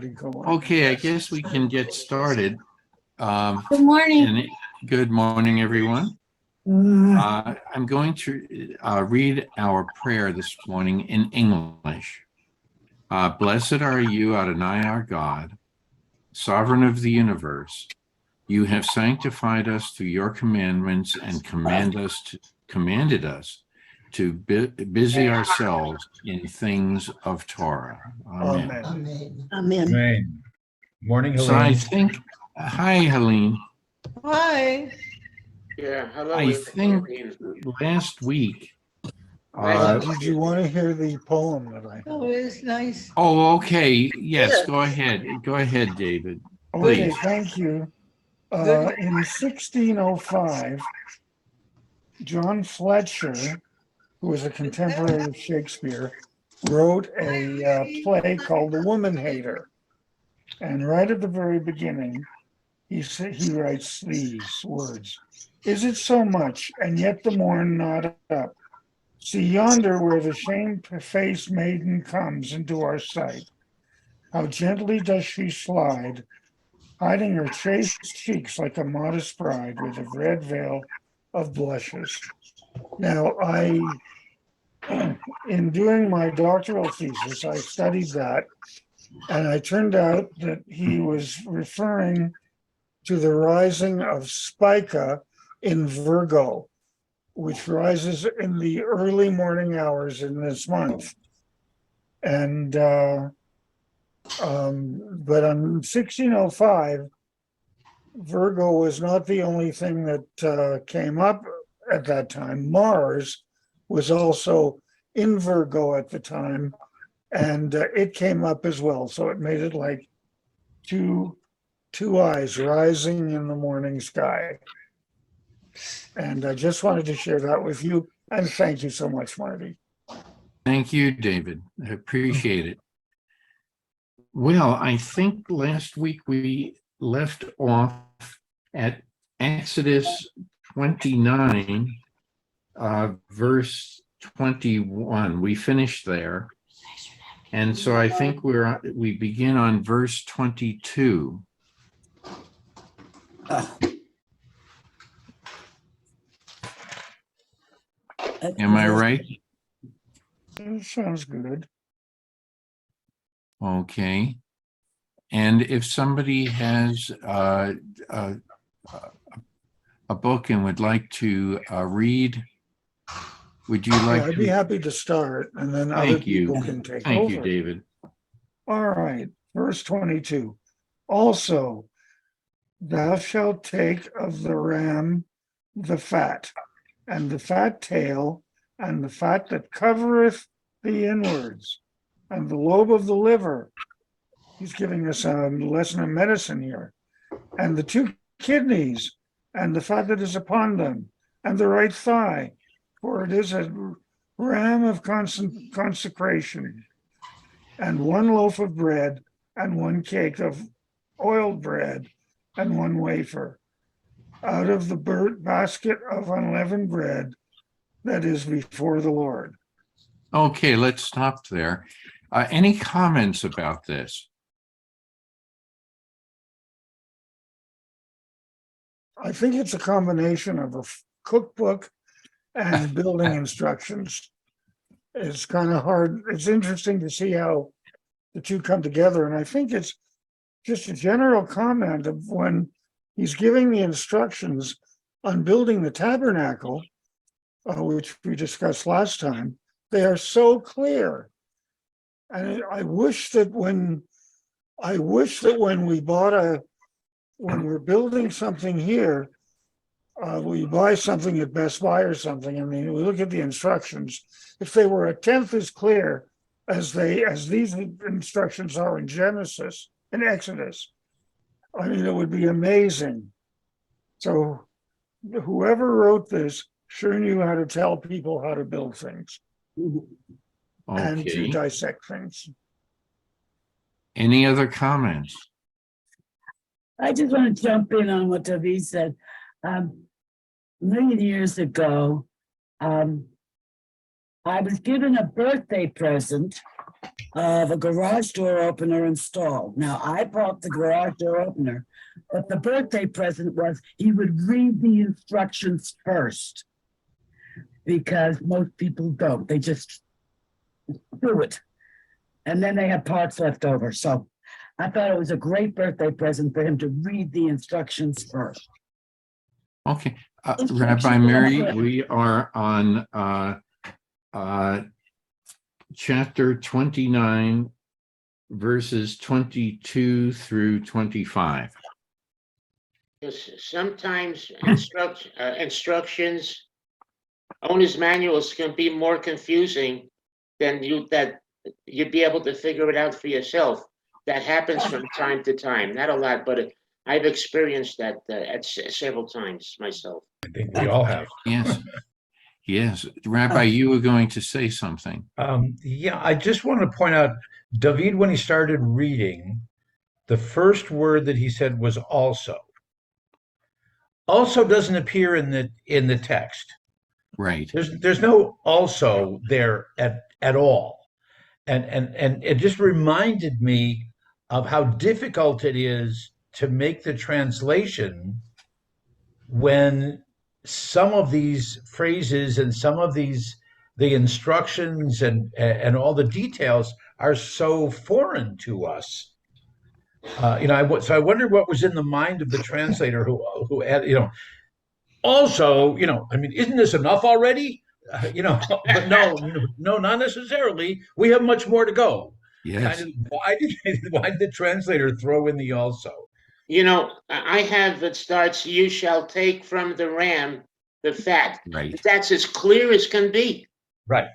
Marty, go on. Okay, I guess we can get started. Good morning. And good morning, everyone. I'm going to read our prayer this morning in English. Blessed are you, Adonai, our God, sovereign of the universe. You have sanctified us through your commandments and commanded us to busy ourselves in things of Torah. Amen. Amen. Amen. Morning, So I Helene. think, hi, Helene. Hi. Yeah, hello. I think last week. Did you want to hear the poem that I have? Oh, it's nice. Oh, okay. Yes, go ahead. Go ahead, David. Okay, Please. thank you. Good. In 1605, John Fletcher, who was a contemporary of Shakespeare, wrote a play called The Woman Hater. And right at the very beginning, he writes these words: "Is it so much, and yet the morn not up? See yonder where the shamefaced maiden comes into our sight. How gently does she slide, hiding her chaste cheeks like a modest bride with a red veil of blushes." Now, in doing my doctoral thesis, I studied that, and it turned out that he was referring to the rising of Spica in Virgo, which rises in the early morning hours in this month. And but in 1605, Virgo was not the only thing that came up at that time. Mars was also in Virgo at the time, and it came up as well. So it made it like two eyes rising in the morning sky. And I just wanted to share that with you. And thank you so much, Marty. Thank you, David. I appreciate it. Well, I think last week we left off at Exodus 29, verse 21. We finished there. And so I think we begin on verse 22. Am I right? It sounds good. Okay. And if somebody has a book and would like to read, would you like I'd be happy to start, and then other Thank you. people can take Thank over. you, David. All right, verse 22. Also, thou shalt take of the ram the fat, and the fat tail, and the fat that covereth the inwards, and the lobe of the liver. He's giving us a lesson of medicine here. And the two kidneys, and the fat that is upon them, and the right thigh, for it is a ram of consecration. And one loaf of bread, and one cake of oiled bread, and one wafer, out of the basket of unleavened bread that is before the Lord. Okay, let's stop there. Any comments about this? I think it's a combination of a cookbook and building instructions. It's kind of hard. It's interesting to see how the two come together. And I think it's just a general comment of when he's giving the instructions on building the tabernacle, which we discussed last time. They are so clear. And I wish that when when we're building something here, we buy something at Best Buy or something, and then we look at the instructions. If they were a tenth as clear as these instructions are in Genesis and Exodus, I mean, it would be amazing. So whoever wrote this sure knew how to tell people how to build things and to Okay. dissect things. Any other comments? I just want to jump in on what David said. A million years ago, I was given a birthday present of a garage door opener installed. Now, I bought the garage door opener, but the birthday present was he would read the instructions first because most people don't. They just do it. And then they have parts left over. So I thought it was a great birthday present for him to read the instructions first. Okay, Instructions Rabbi are Mary, good. we are on chapter 29, verses 22 through 25. Yes, sometimes instructions, owner's manuals can be more confusing than you'd be able to figure it out for yourself. That happens from time to time, not a lot, but I've experienced that several times myself. I think we all have. Yes, yes. Rabbi, you were going to say something. Yeah, I just want to point out, David, when he started reading, the first word that he said was also. Also doesn't appear in the text. Right. There's no also there at all. And it just reminded me of how difficult it is to make the translation when some of these phrases and some of the instructions and all the details are so foreign to us. So I wonder what was in the mind of the translator who had, also, I mean, isn't this enough already? But no, not necessarily. We have much more to go. Yes. Kind of, why did the translator throw in the also? I have that starts, you shall take from the ram the fat. Right. That's as clear as can be. Right.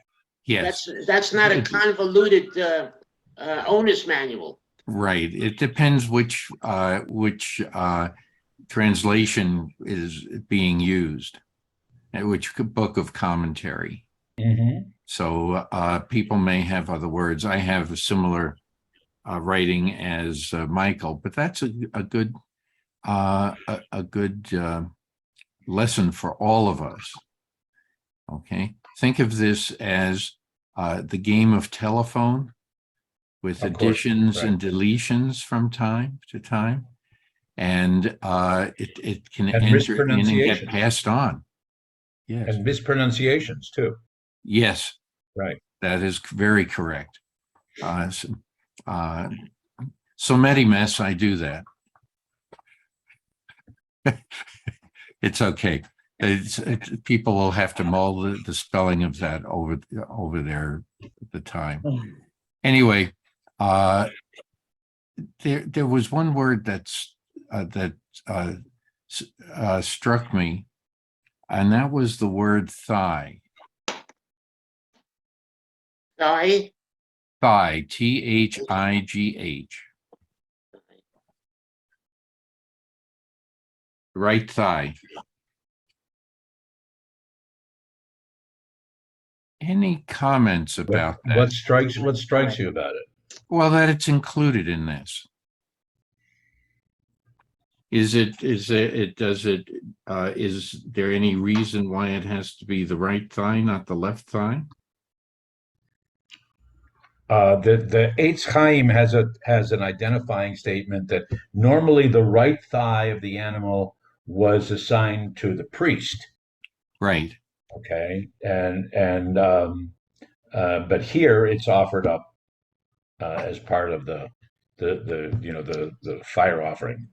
Yes. That's not a convoluted owner's manual. Right. It depends which translation is being used, and which book of commentary. Mm-hmm. So people may have other words. I have a similar writing as Michael, but that's a good lesson for all of us. Okay, think of this as the game of telephone with additions and deletions from time to time, and it can enter in and get passed on. Yes, and mispronunciations too. Yes, right. That is very correct. So many mess, I do that. It's okay. People will have to mull the spelling of that over the time. Anyway, there was one word that struck me, and that was the word thigh. Thigh? Thigh, T-H-I-G-H. Right thigh. Any comments about that? What strikes you about it? Well, that it's included in this. Is there any reason why it has to be the right thigh, not the left thigh? The Eitz Chaim has an identifying statement that normally the right thigh of the animal was assigned to the priest. Right. Okay, but here it's offered up as part of the fire offering.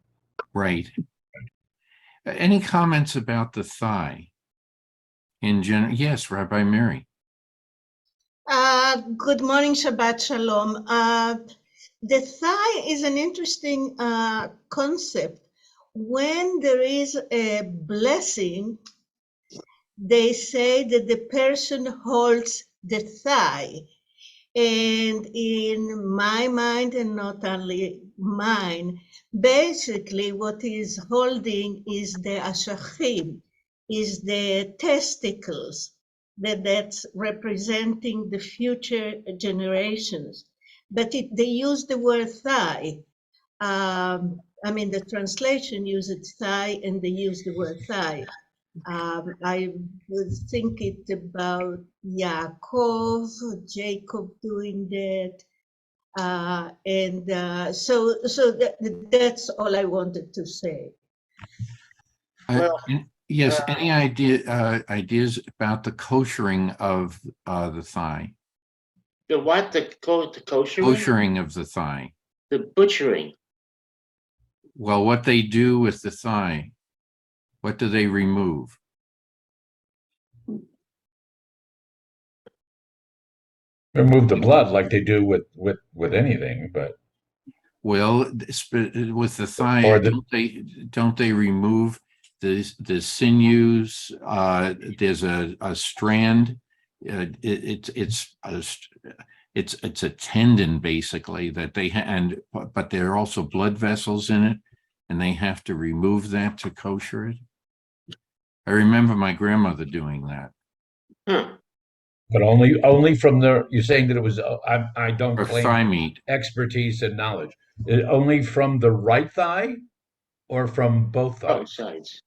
Right. Any comments about the thigh in general? Yes, Rabbi Mary. Good morning, Shabbat Shalom. The thigh is an interesting concept. When there is a blessing, they say that the person holds the thigh. And in my mind, and not only mine, basically what is holding is the ashachim, is the testicles, that's representing the future generations. But they use the word thigh. The translation uses thigh and they use the word thigh. I would think it about Yaakov, Jacob doing that. That's all I wanted to say. Well, Yes, any ideas about the koshering of the thigh? the what? The koshering? Koshering of the thigh. The butchering. Well, what they do with the thigh, what do they remove? Remove the blood like they do with anything, but Well, with the thigh, Or the- don't they remove the sinews? There's a strand. It's a tendon basically that but there are also blood vessels in it, and they have to remove that to kosher it. I remember my grandmother doing that. Huh. but only from the. You're saying that it was. I don't Or claim thigh meat. expertise and knowledge. Only from the right thigh, or from both thighs? Both sides.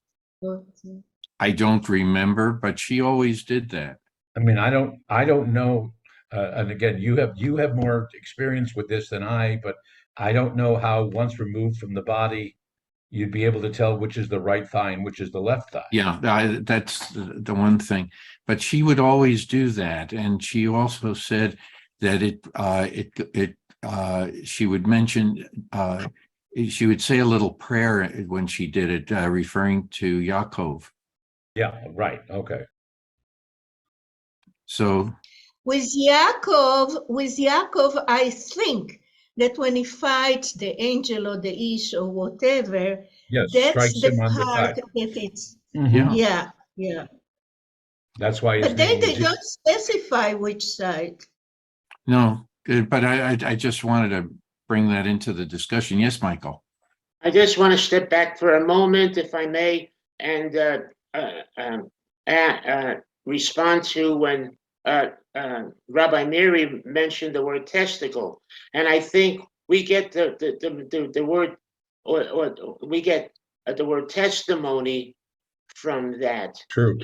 I don't remember, but she always did that. I mean, I don't know. And again, you have more experience with this than I, but I don't know how once removed from the body, you'd be able to tell which is the right thigh and which is the left thigh. Yeah, that's the one thing. But she would always do that, and she also said that she would mention she would say a little prayer when she did it, referring to Yaakov. Yeah, right. Okay. So With Yaakov, I think that when he fights the angel or the ish or whatever, Yes, that's strikes the him on the part thigh. that it's, yeah, yeah. That's why his But name they is. don't specify which side. no, but I just wanted to bring that into the discussion. Yes, Michael. I just want to step back for a moment, if I may, and respond to when Rabbi Miri mentioned the word testicle, and I think we get the word, or we get the word testimony from that. True.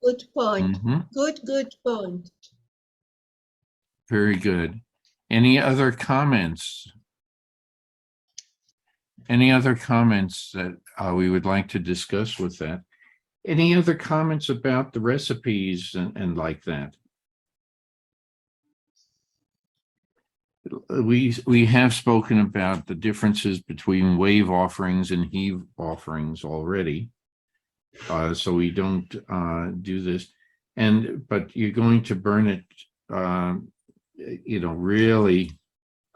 Good point. Mhm. Good point. Very good. Any other comments? Any other comments that we would like to discuss with that? Any other comments about the recipes and like that? We have spoken about the differences between wave offerings and heave offerings already. So we don't do this. But you're going to burn it, really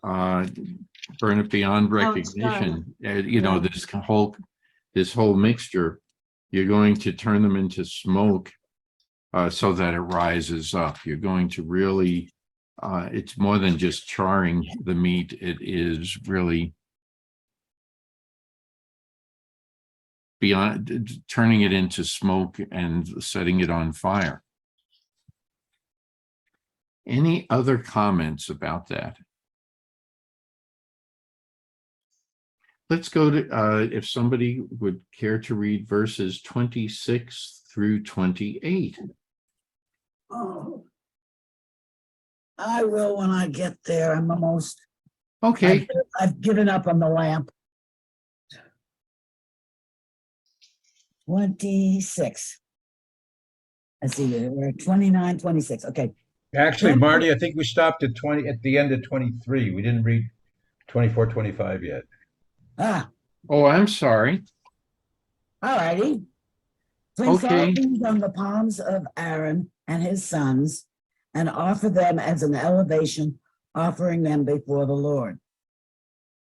burn it beyond recognition. Yeah. This whole mixture, you're going to turn them into smoke so that it rises up. You're going to really, it's more than just charring the meat. It is really beyond turning it into smoke and setting it on fire. Any other comments about that? Let's go to, if somebody would care to read verses 26 through 28. Oh, I will when I get there. I'm almost. Okay. I've given up on the lamp. 26. Let's see, we're at 29, 26. Okay. Actually, Marty, I think we stopped at 20 at the end of 23. We didn't read 24, 25 yet. Ah, Oh, I'm sorry. all righty. Place all Okay. these on the palms of Aaron and his sons and offer them as an elevation, offering them before the Lord.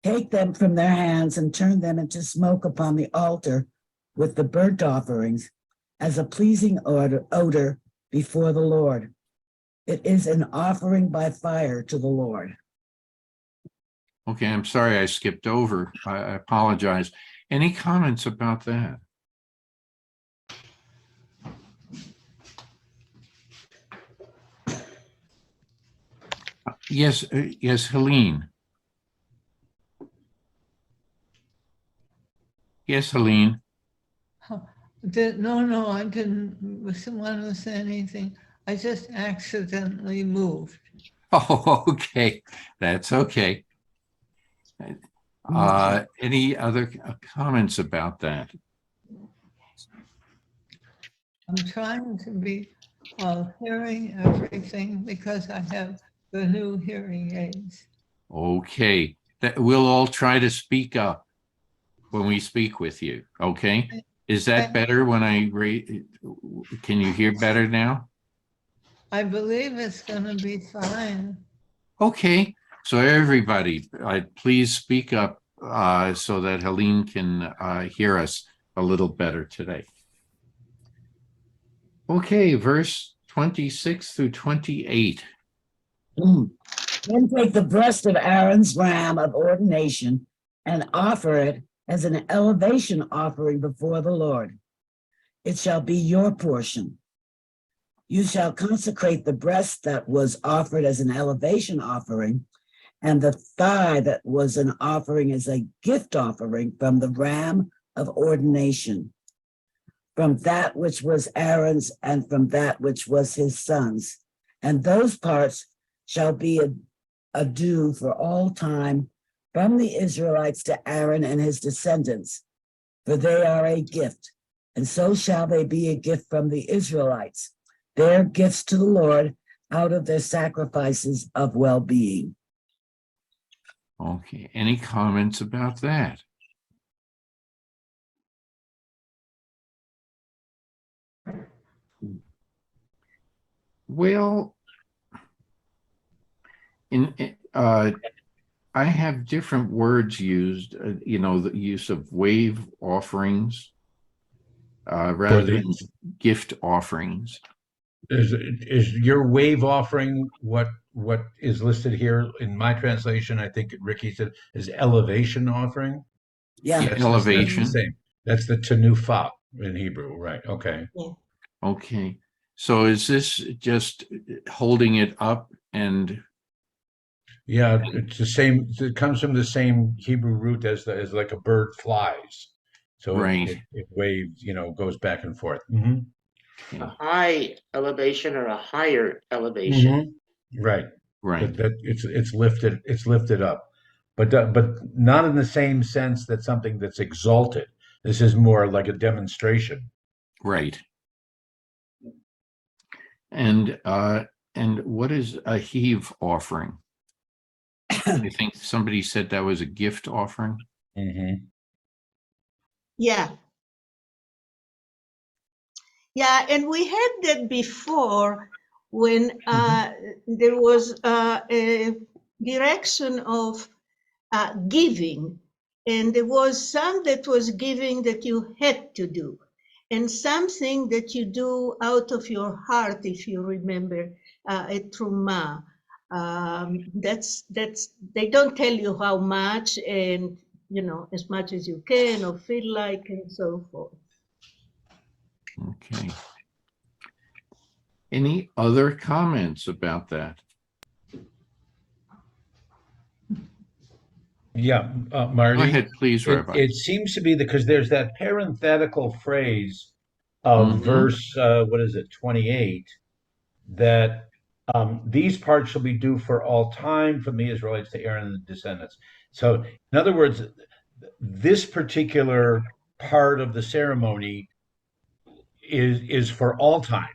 Take them from their hands and turn them into smoke upon the altar with the burnt offerings as a pleasing odor before the Lord. It is an offering by fire to the Lord. Okay, I'm sorry I skipped over. I apologize. Any comments about that? Yes, Helene. Yes, Helene. No, I didn't want to say anything. I just accidentally moved. Oh, okay. That's okay. Any other comments about that? I'm trying to be hearing everything because I have the new hearing aids. Okay. That we'll all try to speak up when we speak with you. Okay. Is that better when can you hear better now? I believe it's going to be fine. Okay. So everybody, please speak up so that Helene can hear us a little better today. Okay, verse 26 through 28. Then take the breast of Aaron's ram of ordination and offer it as an elevation offering before the Lord. It shall be your portion. You shall consecrate the breast that was offered as an elevation offering, and the thigh that was an offering as a gift offering from the ram of ordination, from that which was Aaron's and from that which was his son's. And those parts shall be a due for all time from the Israelites to Aaron and his descendants, for they are a gift, and so shall they be a gift from the Israelites, their gifts to the Lord out of their sacrifices of well-being. Okay, any comments about that? Well, I have different words used, the use of wave offerings rather than gift offerings. Is your wave offering what is listed here in my translation? I think Ricky said is elevation offering. Yeah. Yeah, elevation. That's the same. That's the tenufa in Hebrew, right? Okay. Yeah. Okay. So is this just holding it up and? Yeah, it's the same. It comes from the same Hebrew root as like a bird flies. So Right. it waves, goes back and forth. Mm-hmm. A Okay. high elevation or a higher elevation. Mm-hmm. Right. Right. That it's lifted up, but not in the same sense that something that's exalted. This is more like a demonstration. Right. And what is a heave offering? I think somebody said that was a gift offering. Mm-hmm. Yeah. Yeah, and we had that before when there was a direction of giving, and there was some that was giving that you had to do, and something that you do out of your heart, if you remember, at Truma. That's they don't tell you how much, and as much as you can or feel like, and so forth. Okay. Any other comments about that? Yeah, Marty. Go ahead, please, Rabbi. It seems to be because there's that parenthetical phrase of verse, what is it, 28, that these parts shall be due for all time from the Israelites to Aaron and the descendants. So, in other words, this particular part of the ceremony is for all time,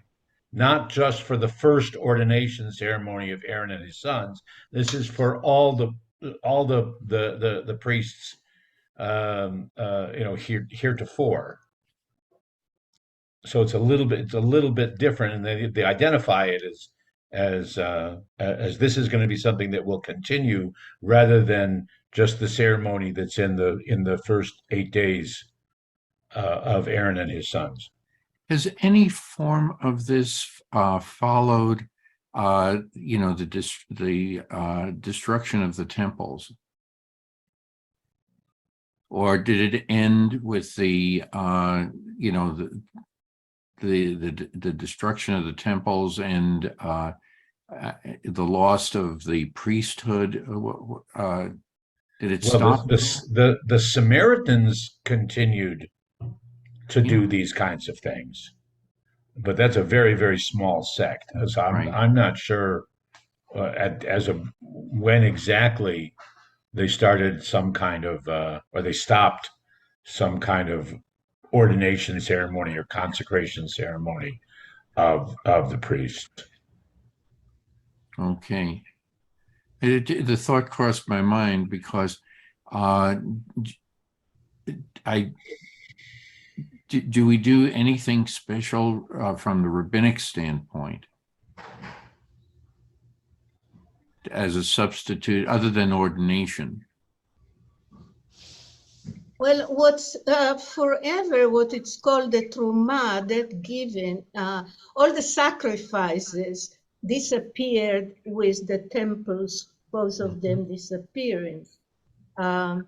not just for the first ordination ceremony of Aaron and his sons. This is for all the priests, heretofore. So it's a little bit different, and they identify it as this is going to be something that will continue rather than just the ceremony that's in the first 8 days of Aaron and his sons. Has any form of this followed, the destruction of the temples, or did it end with the destruction of the temples and the loss of the priesthood? Did it stop? The Samaritans continued to Yeah. do these kinds of things. But that's a very, very small sect. So Right. I'm not sure as of when exactly they started some kind of, or they stopped some kind of ordination ceremony or consecration ceremony of the priest. Okay. The thought crossed my mind because do we do anything special from the rabbinic standpoint as a substitute other than ordination? Well, what's forever, what it's called the truma, that given, all the sacrifices disappeared with the temples, both of them disappearing. And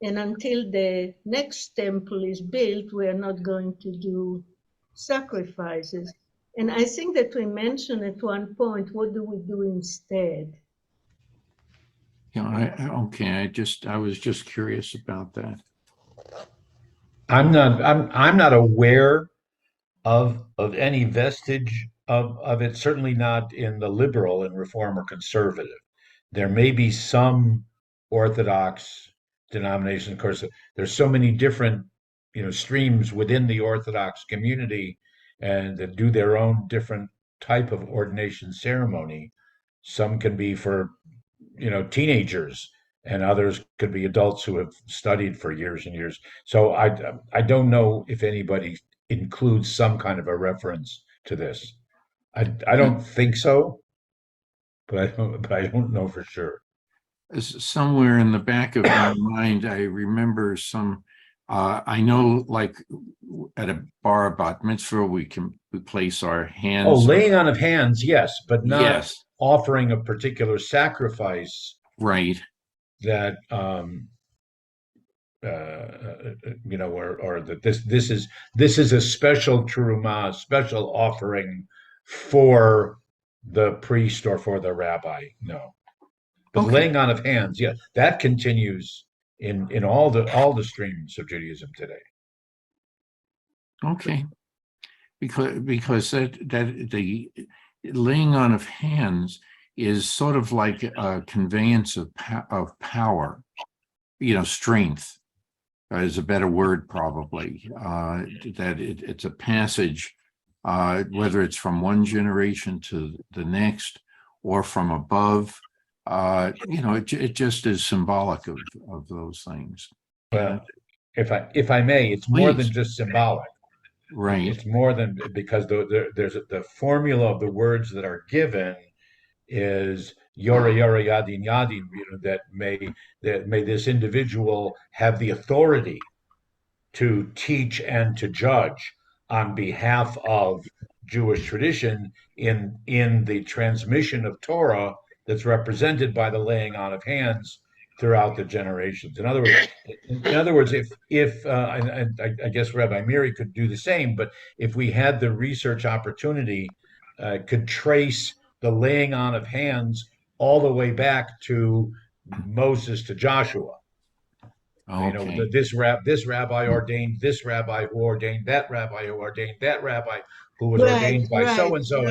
until the next temple is built, we are not going to do sacrifices. And I think that we mentioned at one point, what do we do instead? Yeah, okay. I was just curious about that. I'm not aware of any vestige of it, certainly not in the liberal and reform or conservative. There may be some Orthodox denominations. Of course, there's so many different, streams within the Orthodox community, and that do their own different type of ordination ceremony. Some can be for, teenagers, and others could be adults who have studied for years and years. So I don't know if anybody includes some kind of a reference to this. I don't think so, but I don't know for sure. Somewhere in the back of my mind, I remember I know, like at a bar bat mitzvah, we place our hands. Oh, laying on of hands, yes, but not Yes, offering a particular sacrifice right. that or that this is a special truma, special offering for the priest or for the rabbi. No, but Okay. laying on of hands, yeah, that continues in all the streams of Judaism today. Okay. Because that the laying on of hands is sort of like a conveyance of power, strength is a better word probably. That it's a passage, whether it's from one generation to the next or from above. It just is symbolic of those things. Well, if I may, it's more than Please. just symbolic. Right. It's more than, because there's the formula of the words that are given is Yora Yora Yadin Yadin, that may this individual have the authority to teach and to judge on behalf of Jewish tradition in the transmission of Torah that's represented by the laying on of hands throughout the generations. In other words, if and I guess Rabbi Miri could do the same, but if we had the research opportunity, could trace the laying on of hands all the way back to Moses to Joshua. Okay. This rabbi ordained this rabbi, who ordained that rabbi, who ordained that rabbi, who was ordained by so and so,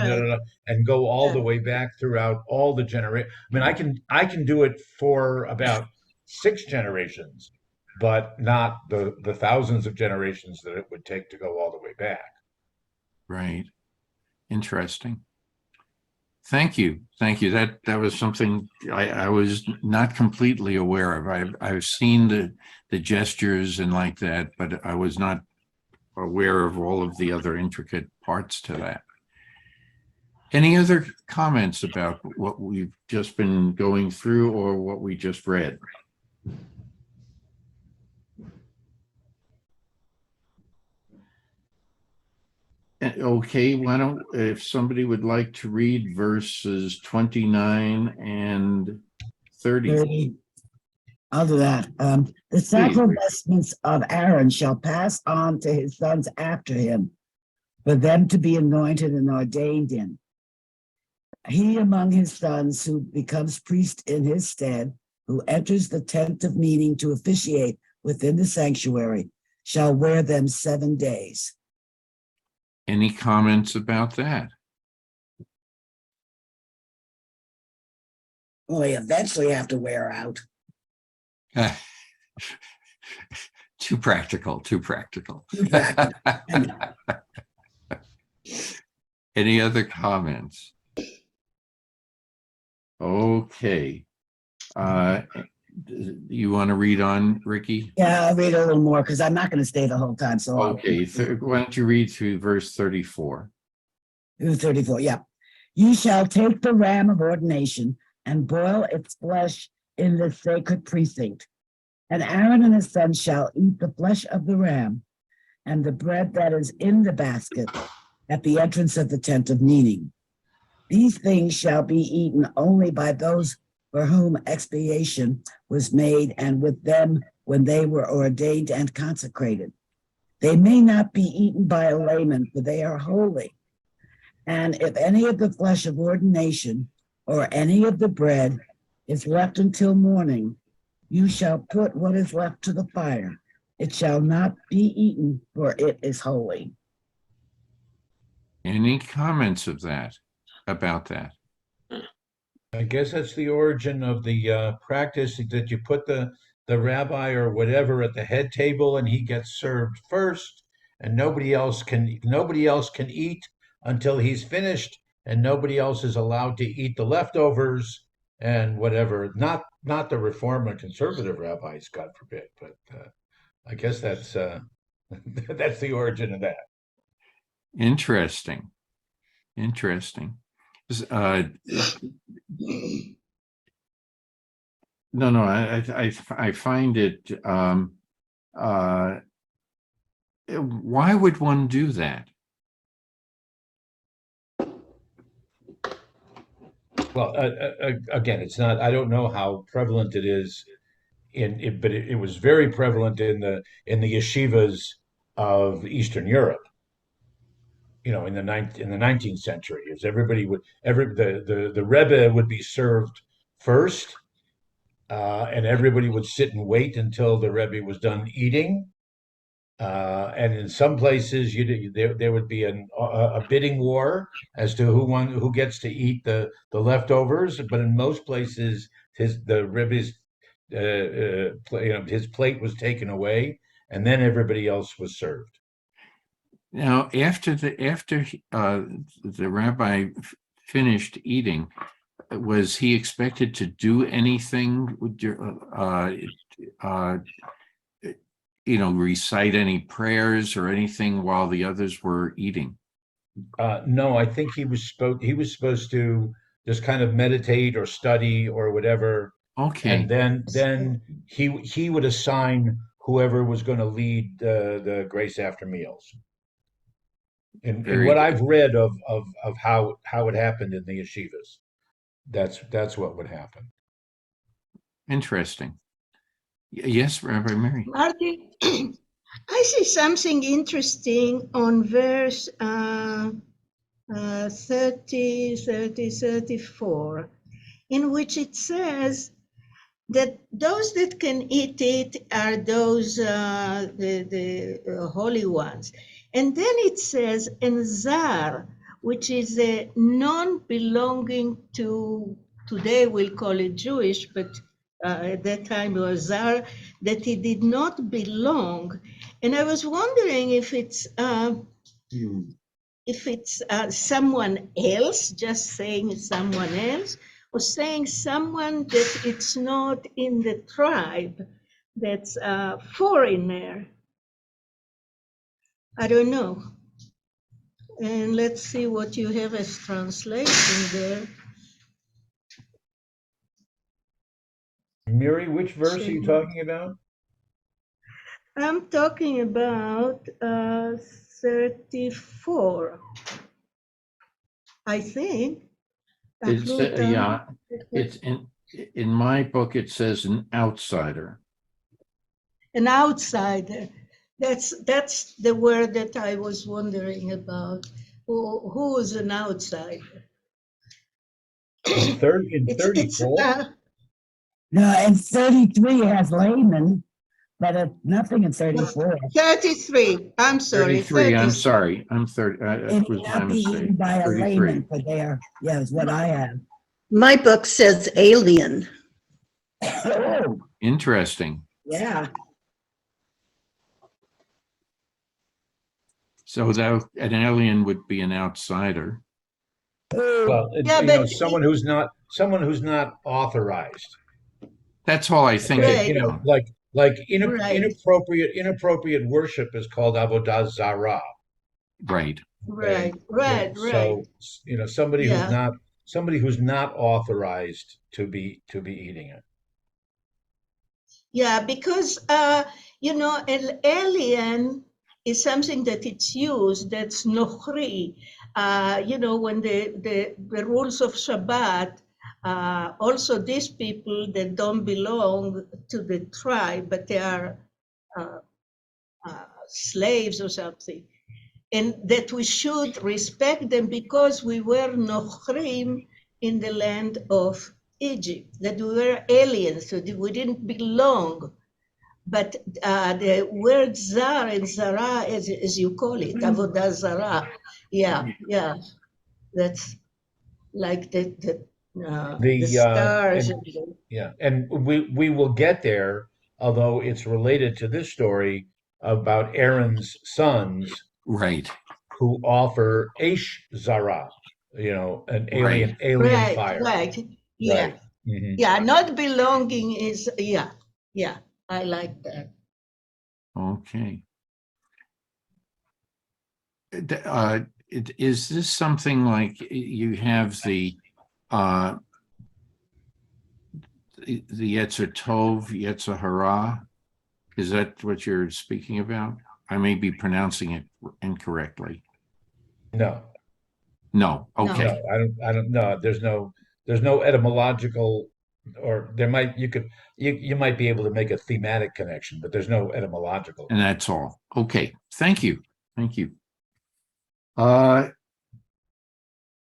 and go all the way back throughout all the generations. I mean, I can do it for about 6 generations, but not the thousands of generations that it would take to go all the way back. Right. Interesting. Thank you. That was something I was not completely aware of. I've seen the gestures and like that, but I was not aware of all of the other intricate parts to that. Any other comments about what we've just been going through or what we just read? Okay, if somebody would like to read verses 29 and 30. I'll do that. The sacral vestments of Aaron shall pass on to his sons after him, for them to be anointed and ordained in. He among his sons who becomes priest in his stead, who enters the tent of meeting to officiate within the sanctuary, shall wear them 7 days. Any comments about that? Well, they eventually have to wear out. Too practical, too practical. Too practical. I know. Any other comments? Okay. You want to read on, Ricky? Yeah, I'll read a little more because I'm not going to stay the whole time. So Okay, why don't you read through verse 34? 34, yeah. You shall take the ram of ordination and boil its flesh in the sacred precinct. And Aaron and his sons shall eat the flesh of the ram and the bread that is in the basket at the entrance of the tent of meeting. These things shall be eaten only by those for whom expiation was made, and with them when they were ordained and consecrated. They may not be eaten by a layman, for they are holy. And if any of the flesh of ordination or any of the bread is left until morning, you shall put what is left to the fire. It shall not be eaten, for it is holy. Any comments about that? I guess that's the origin of the practice that you put the rabbi or whatever at the head table, and he gets served first, and nobody else can eat until he's finished, and nobody else is allowed to eat the leftovers and whatever. Not the Reform and conservative rabbis, God forbid, but I guess that's that's the origin of that. Interesting. No, I find it. Why would one do that? Well, again, it's not. I don't know how prevalent it is but it was very prevalent in the yeshivas of Eastern Europe. You know, in the 19th century, as everybody would the Rebbe would be served first, and everybody would sit and wait until the Rebbe was done eating. And in some places, there would be a bidding war as to who gets to eat the leftovers. But in most places, the Rebbe's his plate was taken away, and then everybody else was served. Now, after the rabbi finished eating, was he expected to do anything? Recite any prayers or anything while the others were eating? No, I think he was supposed to just kind of meditate or study or whatever. Okay. And then he would assign whoever was going to lead the grace after meals. In what I've read of how it happened in the yeshivas, that's what would happen. Interesting. Yes, Rabbi Mary. Marty, I see something interesting on verse 34, in which it says that those that can eat it are those the holy ones. And then it says, and zar, which is a non-belonging to, today we'll call it Jewish, but at that time it was zar, that he did not belong. And I was wondering if it's someone else, just saying someone else, or saying someone that it's not in the tribe, that's a foreigner. I don't know. And let's see what you have as translation there. Miri, which verse are you talking about? I'm talking about 34, I think. It's in my book. It says an outsider. An outsider. That's the word that I was wondering about. Who is an outsider? In 34? No, and 33 has layman. but nothing in 34. 33. I'm sorry. 33, I'm 33. sorry. I'm 30. It That was may my not be mistake. eaten by a 33. layman for there. Yeah, is what I have. My book says alien. Oh, Interesting. yeah. So that an alien would be an outsider. Well, Yeah, you know, but someone who's not authorized. That's all I think. Okay, Right. you know, Right. inappropriate worship is called avodah zarah. Right. Okay, Right. you know, Right. Right. so you know Yeah. somebody who's not authorized to be eating it. Yeah, because an alien is something that it's used that's nochri. When the rules of Shabbat, also these people that don't belong to the tribe, but they are uh, slaves or something, and that we should respect them because we were nochrim in the land of Egypt, that we were aliens, so that we didn't belong. But the word zar and zara, as you call it, avodah zara, yeah, that's like the The stars. and yeah, and we will get there, although it's related to this story about Aaron's sons Right. who offer Aish Zara, you know, an Right. alien Right, fire. right, yeah, Right. Mhm. yeah. Not belonging is yeah. I like that. Okay. Is this something like you have the Yetzer Tov, Yetzer Hara? Is that what you're speaking about? I may be pronouncing it incorrectly. No, No. Okay. no, I don't know. There's no etymological, or there might, you might be able to make a thematic connection, but there's no etymological. And that's all. Okay. Thank you. Thank you.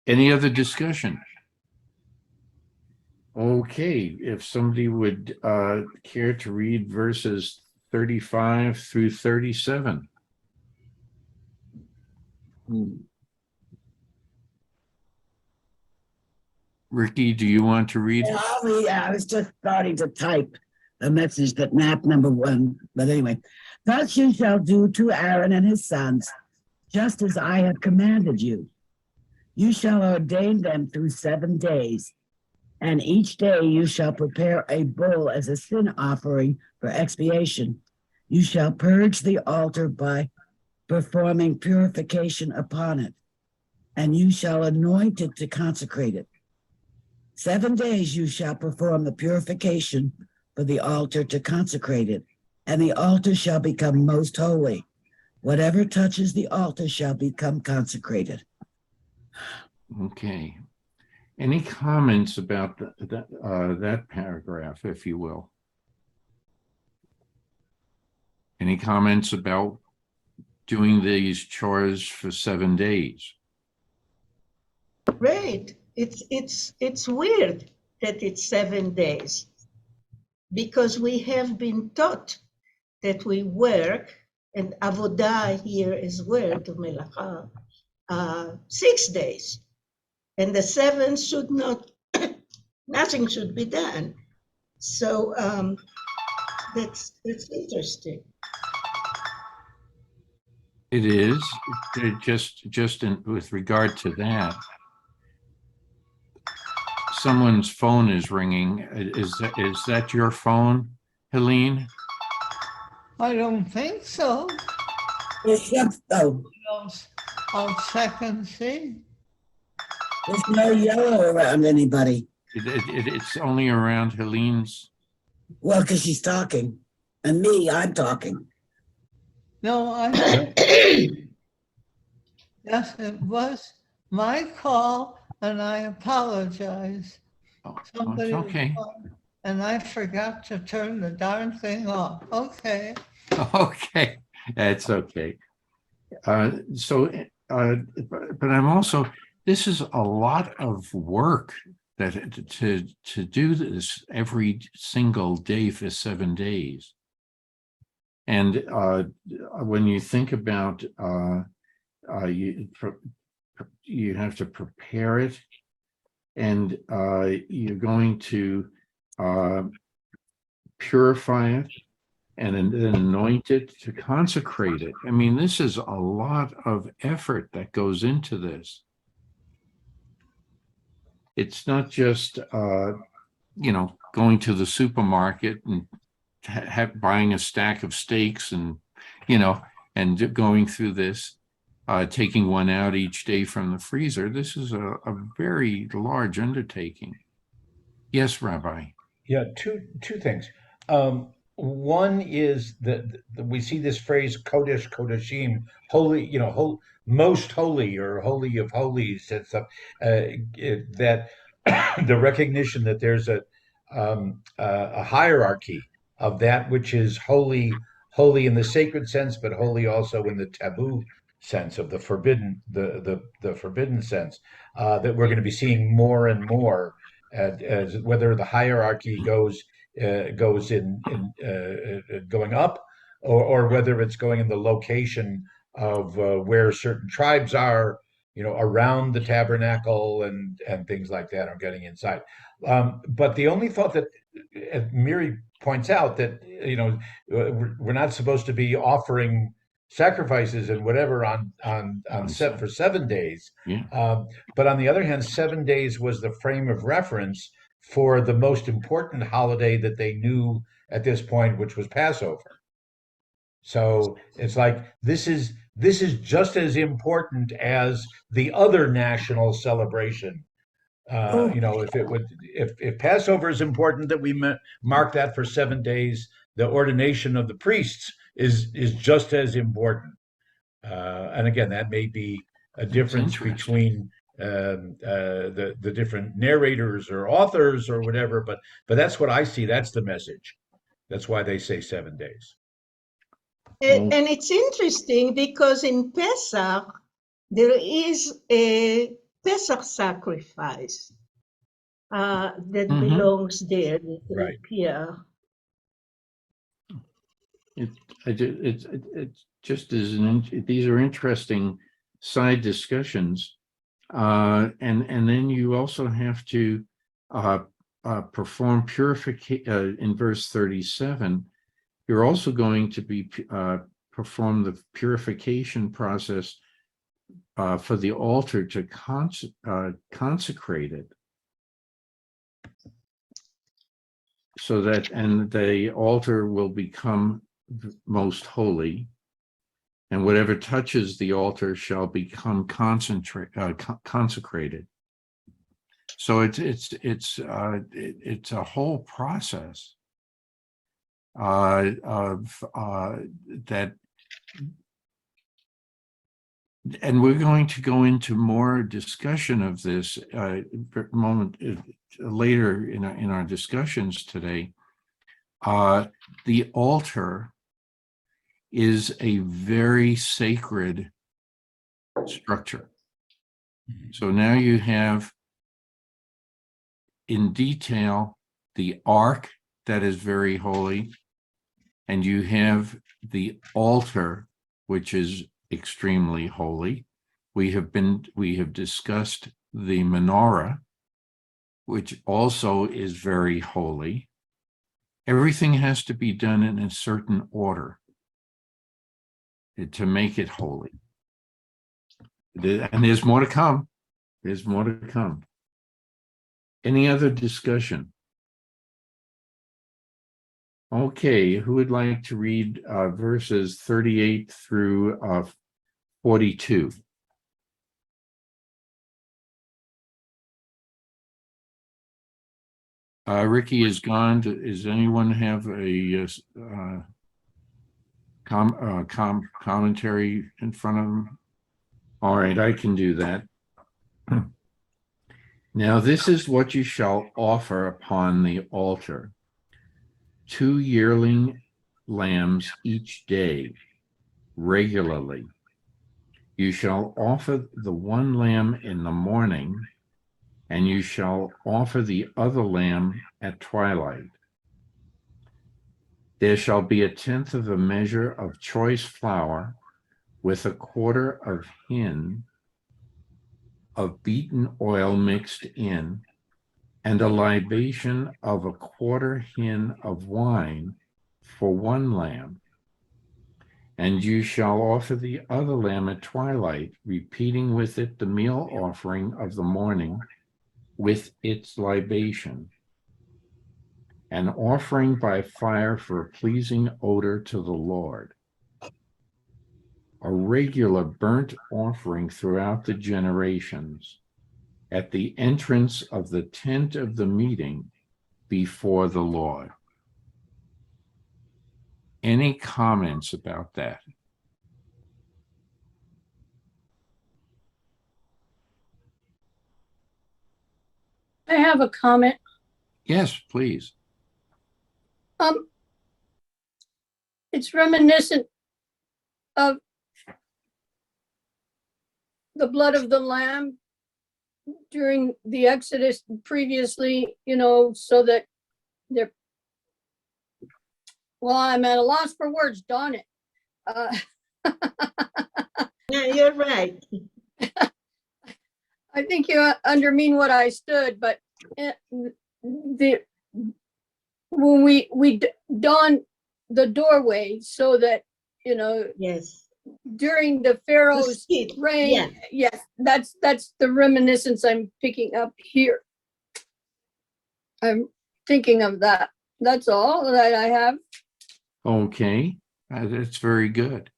Any other discussion? Okay, if somebody would care to read verses 35 through 37. Ricky, do you want to read? Yeah, I was just starting to type a message that map number 1. But anyway, thus you shall do to Aaron and his sons, just as I have commanded you. You shall ordain them through 7 days, and each day you shall prepare a bull as a sin offering for expiation. You shall purge the altar by performing purification upon it, and you shall anoint it to consecrate it. 7 days you shall perform the purification for the altar to consecrate it, and the altar shall become most holy. Whatever touches the altar shall become consecrated. Okay. Any comments about that paragraph, if you will? Any comments about doing these chores for 7 days? Right. It's weird that it's 7 days because we have been taught that we work, and avodah here is word to melacha, 6 days, and the 7th should not, nothing should be done. So that's interesting. It is. With regard to that, someone's phone is ringing. Is that your phone, Helene? I don't think so. Oh, I'll check and see. there's no yellow around anybody. It's only around Helene's. Well, because she's talking. And me, I'm talking. No, yes, it was my call, and I apologize. Oh, Somebody it's okay. called, and I forgot to turn the darn thing off. Okay. Okay, that's okay. But I'm also, this is a lot of work to do this every single day for 7 days. And when you think about you have to prepare it, and you're going to purify it and then anoint it to consecrate it. I mean, this is a lot of effort that goes into this. It's not just going to the supermarket and buying a stack of steaks and and going through this, taking one out each day from the freezer. This is a very large undertaking. Yes, Rabbi. Yeah, two things. One is that we see this phrase "kodesh kodashim," holy, most holy or holy of holies, and stuff. That the recognition that there's a hierarchy of that which is holy, holy in the sacred sense, but holy also in the taboo sense of the forbidden, the forbidden sense, that we're going to be seeing more and more, as whether the hierarchy goes in going up, or whether it's going in the location of where certain tribes are, around the tabernacle and things like that, are getting inside. But the only thought that Miri points out, that we're not supposed to be offering sacrifices and whatever on set for 7 days. Yeah. But on the other hand, 7 days was the frame of reference for the most important holiday that they knew at this point, which was Passover. So it's like this is just as important as the other national celebration. If Passover is important, that we mark that for 7 days, the ordination of the priests is just as important. And again, that may be a difference between the different narrators or authors or whatever, but that's what I see. That's the message. That's why they say 7 days. And it's interesting because in Pesach, there is a Pesach sacrifice that belongs there. Right. Yeah. It just is these are interesting side discussions, and then you also have to perform purification. In verse 37, you're also going to be perform the purification process for the altar to consecrate it, so that and the altar will become most holy, and whatever touches the altar shall become consecrated. So it's a whole process of that, and we're going to go into more discussion of this later in our discussions today. The altar is a very sacred structure. So now you have in detail the ark that is very holy, and you have the altar, which is extremely holy. We have discussed the menorah, which also is very holy. Everything has to be done in a certain order to make it holy. And there's more to come. There's more to come. Any other discussion? Okay, who would like to read verses 38 through 42? Ricky is gone. Does anyone have a commentary in front of them? All right, I can do that. Now, this is what you shall offer upon the altar: 2 yearling lambs each day, regularly. You shall offer the one lamb in the morning, and you shall offer the other lamb at twilight. There shall be a tenth of a measure of choice flour with a quarter of hin of beaten oil mixed in, and a libation of a quarter hin of wine for one lamb. And you shall offer the other lamb at twilight, repeating with it the meal offering of the morning with its libation, an offering by fire for a pleasing odor to the Lord, a regular burnt offering throughout the generations, at the entrance of the tent of the meeting before the Lord. Any comments about that? I have a comment. Yes, please. It's reminiscent of the blood of the lamb during the Exodus previously, so that they're, well, I'm at a loss for words, darn it. Yeah, you're right. I think you undermean what I stood, but when we don the doorway so that, Yes. during the Pharaoh's reign, yes, that's the reminiscence I'm picking up here. I'm thinking of that. That's all that I have. Okay, that's very good.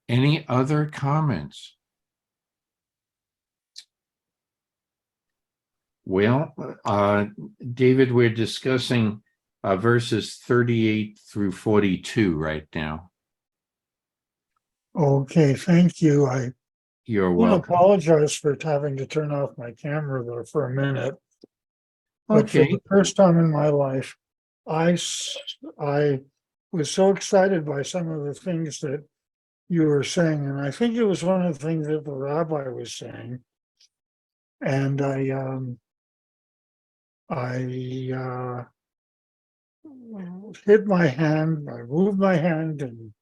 Any other comments? Well, David, we're discussing verses 38 through 42 right now. Okay, thank you. I You're want to welcome. apologize for having to turn off my camera there for a minute. But for Okay. the first time in my life, I was so excited by some of the things that you were saying, and I think it was one of the things that the rabbi was saying. And I hit my hand, I moved my hand in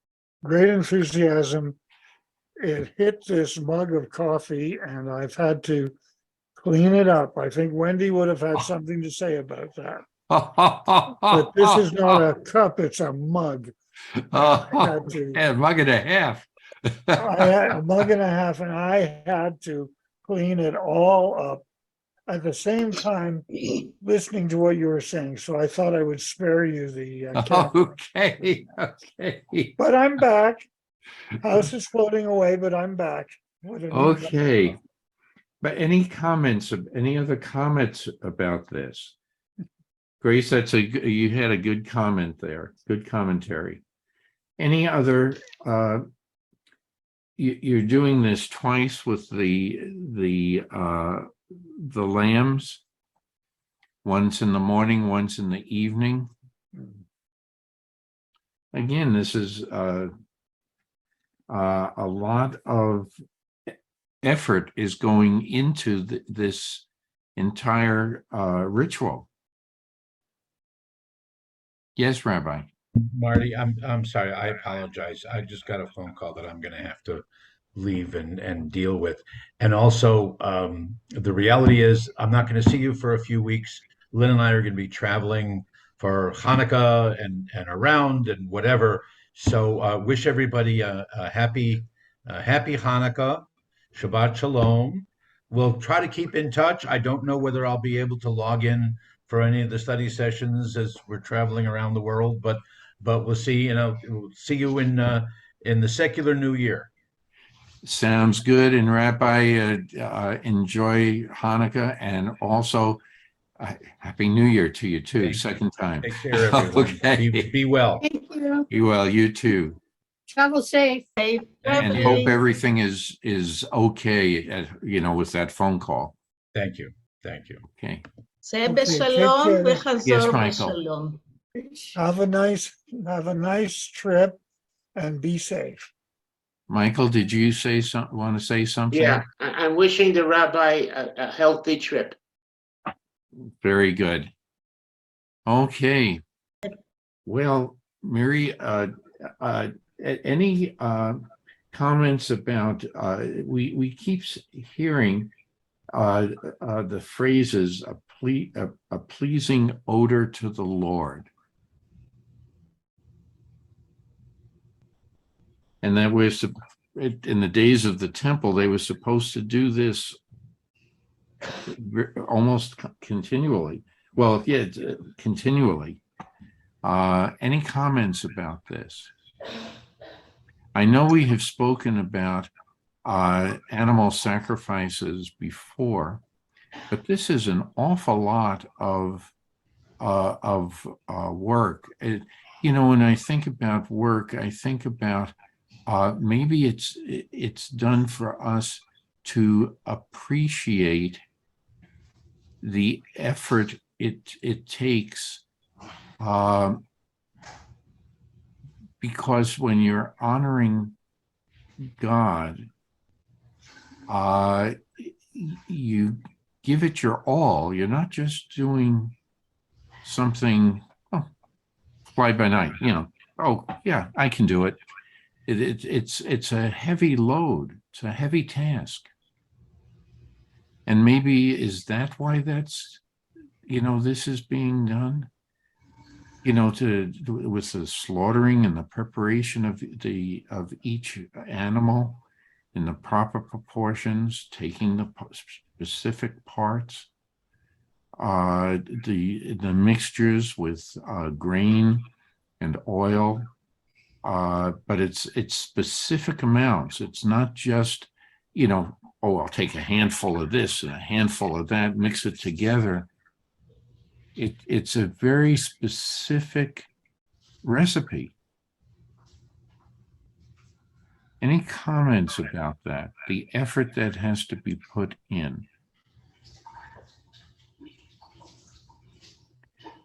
great enthusiasm. It hit this mug of coffee, and I've had to clean it up. I think Wendy would have had something to say about that. But this is not a cup, it's a mug. I had to, Yeah, a mug and a half. I had a mug and a half, and I had to clean it all up at the same time listening to what you were saying. So I thought I would spare you the camera. Okay. But I'm back. House is floating away, but I'm back. Okay. But any other comments about this? Grace, you had a good comment there. Good commentary. Any other, you're doing this twice with the lambs, once in the morning, once in the evening. Again, this is a lot of effort is going into this entire ritual. Yes, Rabbi. Marty, I'm sorry. I apologize. I just got a phone call that I'm going to have to leave and deal with. And also, the reality is, I'm not going to see you for a few weeks. Lynn and I are going to be traveling for Hanukkah and around and whatever. So, wish everybody a happy Hanukkah, Shabbat Shalom. We'll try to keep in touch. I don't know whether I'll be able to log in for any of the study sessions as we're traveling around the world, but we'll see. We'll see you in the secular new year. Sounds good. And Rabbi, enjoy Hanukkah, and also Happy New Year to you too. Second time. Take care, everyone. Okay. Be well. Thank you. Be well. You too. Travel safe. Safe And traveling. hope everything is okay. With that phone call. Thank you. Thank you. Okay. צא Okay, בשלום take care. וחזור Yes, Michael. בשלום. Have a nice trip and be safe. Michael, did you want to say something? Yeah, I'm wishing the rabbi a healthy trip. Very good. Okay. Well, Mary, any comments about, we keep hearing the phrases, a pleasing odor to the Lord. And that was, in the days of the temple, they were supposed to do this almost continually. Well, yeah, continually. Any comments about this? I know we have spoken about animal sacrifices before, but this is an awful lot of work. When I think about work, I think about maybe it's done for us to appreciate the effort it takes, because when you're honoring God, you give it your all. You're not just doing something, fly by night, oh yeah, I can do it. It's a heavy load. It's a heavy task. And maybe is that why this is being done? With the slaughtering and the preparation of each animal in the proper proportions, taking the specific parts, the mixtures with grain and oil, but it's specific amounts. It's not just, I'll take a handful of this and a handful of that, mix it together. It's a very specific recipe. Any comments about that? The effort that has to be put in.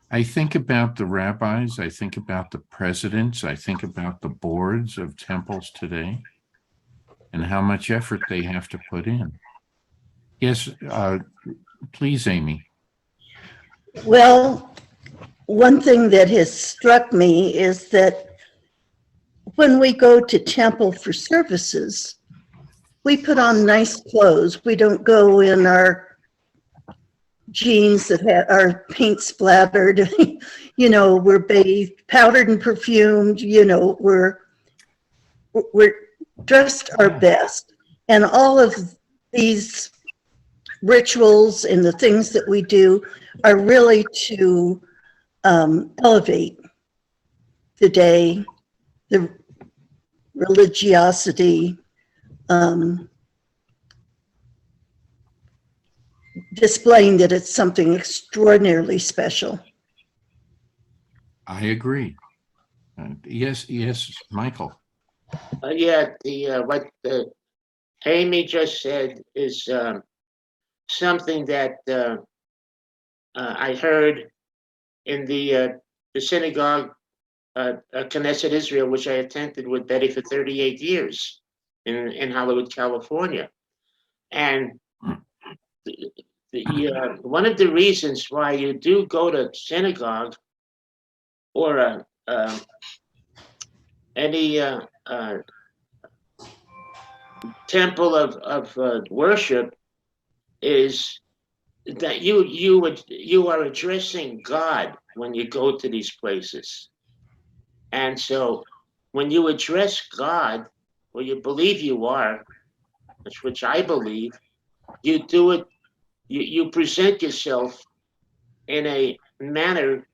I think about the rabbis, I think about the presidents, I think about the boards of temples today and how much effort they have to put in. Yes, please, Amy. Well, one thing that has struck me is that when we go to temple for services, we put on nice clothes. We don't go in our jeans that have our paint splattered. We're bathed, powdered and perfumed. We're dressed our best. And all of these rituals and the things that we do are really to elevate the day, the religiosity, displaying that it's something extraordinarily special. I agree. Yes, Michael. Yeah, what Amy just said is something that I heard in the synagogue, Knesset Israel, which I attended with Betty for 38 years in Hollywood, California. And one of the reasons why you do go to synagogue or any temple of worship is that you are addressing God when you go to these places. And so when you address God, or you believe you are, which I believe, you do it, you present yourself in a manner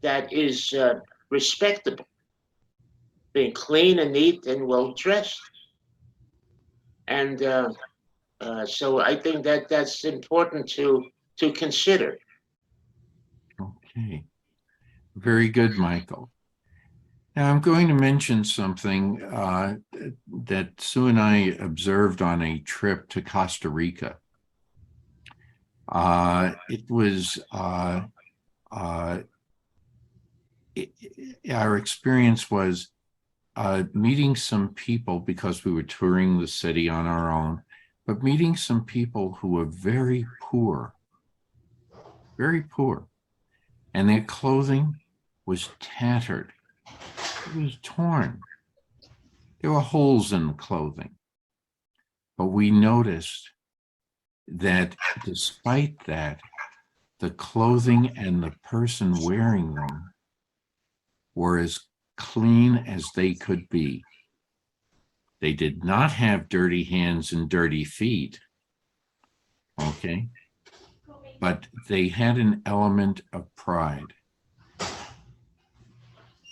that is respectable, being clean and neat and well dressed. And so I think that's important to consider. Okay. Very good, Michael. Now I'm going to mention something that Sue and I observed on a trip to Costa Rica. It was our experience was meeting some people, because we were touring the city on our own, but meeting some people who were very poor, and their clothing was tattered. It was torn. There were holes in the clothing. But we noticed that despite that, the clothing and the person wearing them were as clean as they could be. They did not have dirty hands and dirty feet, okay? But they had an element of pride.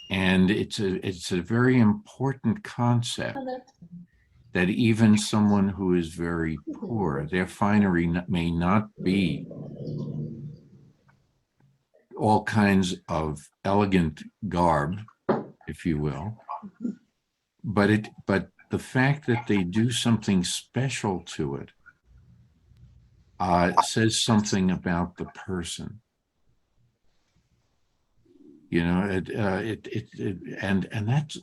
And it's a very important concept that even someone who is very poor, their finery may not be all kinds of elegant garb, if you will, but the fact that they do something special to it says something about the person. You know, and that's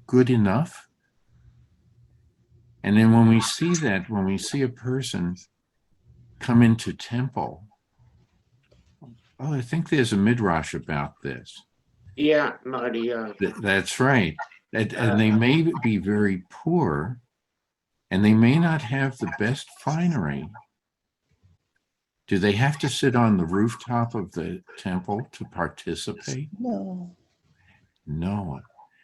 good enough. And then when we see that, when we see a person come into temple, oh, I think there's a midrash about this. Yeah, Marty. That's right. And they may be very poor, and they may not have the best finery. Do they have to sit on the rooftop of the temple to participate? No. No.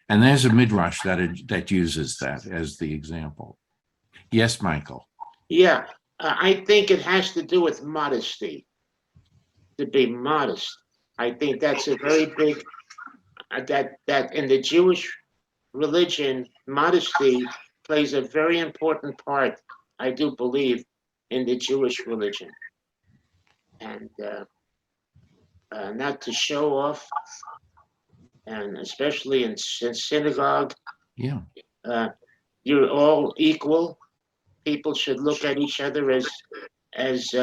And there's a midrash that uses that as the example. Yes, Michael. Yeah, I think it has to do with modesty. To be modest, I think that's a very big. That in the Jewish religion, modesty plays a very important part. I do believe in the Jewish religion, and not to show off, and especially in synagogue, Yeah. you're all equal. People should look at each other as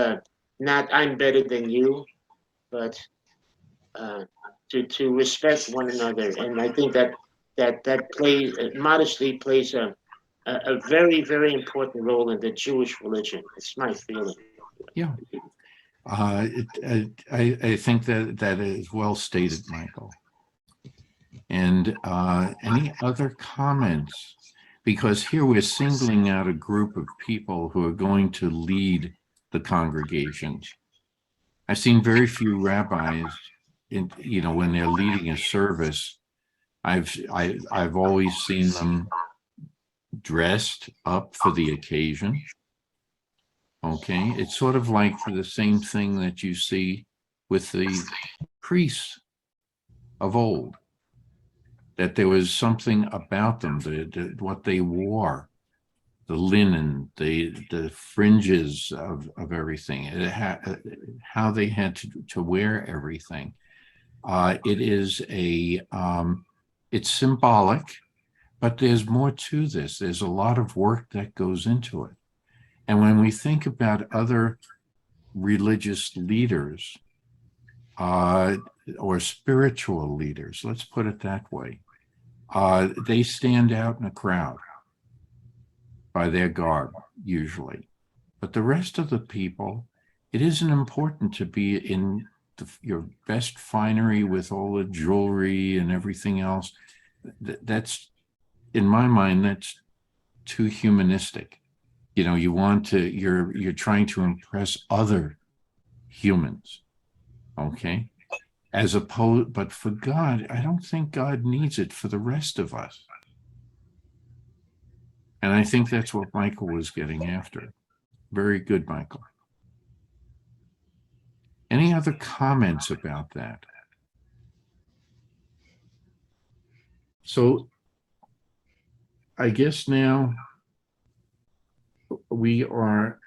not I'm better than you, but to respect one another. And I think that plays modesty plays a very, very important role in the Jewish religion. It's my feeling. Yeah. I think that is well stated, Michael. And any other comments? Because here we're singling out a group of people who are going to lead the congregations. I've seen very few rabbis, when they're leading a service. I've always seen them dressed up for the occasion. Okay, it's sort of like the same thing that you see with the priests of old, that there was something about them, what they wore, the linen, the fringes of everything, how they had to wear everything. It's symbolic, but there's more to this. There's a lot of work that goes into it. And when we think about other religious leaders or spiritual leaders, let's put it that way, they stand out in a crowd by their garb, usually. But the rest of the people, it isn't important to be in your best finery with all the jewelry and everything else. That's, in my mind, that's too humanistic. You're trying to impress other humans, okay? But for God, I don't think God needs it for the rest of us. And I think that's what Michael was getting after. Very good, Michael. Any other comments about that? So I guess now we are,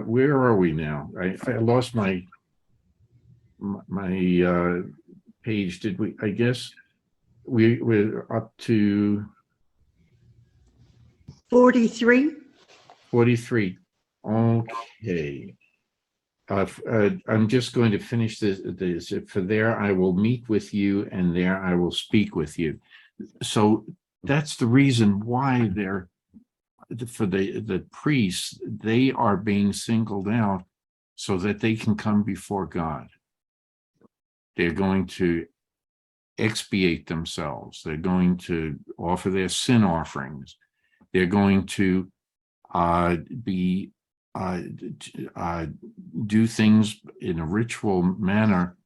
where are we now? I lost my page. Did we, I guess we're up to 43. 43. Okay. I'm just going to finish this. For there, I will meet with you, and there I will speak with you. So that's the reason why for the priests, they are being singled out so that they can come before God. They're going to expiate themselves. They're going to offer their sin offerings. They're going to do things in a ritual manner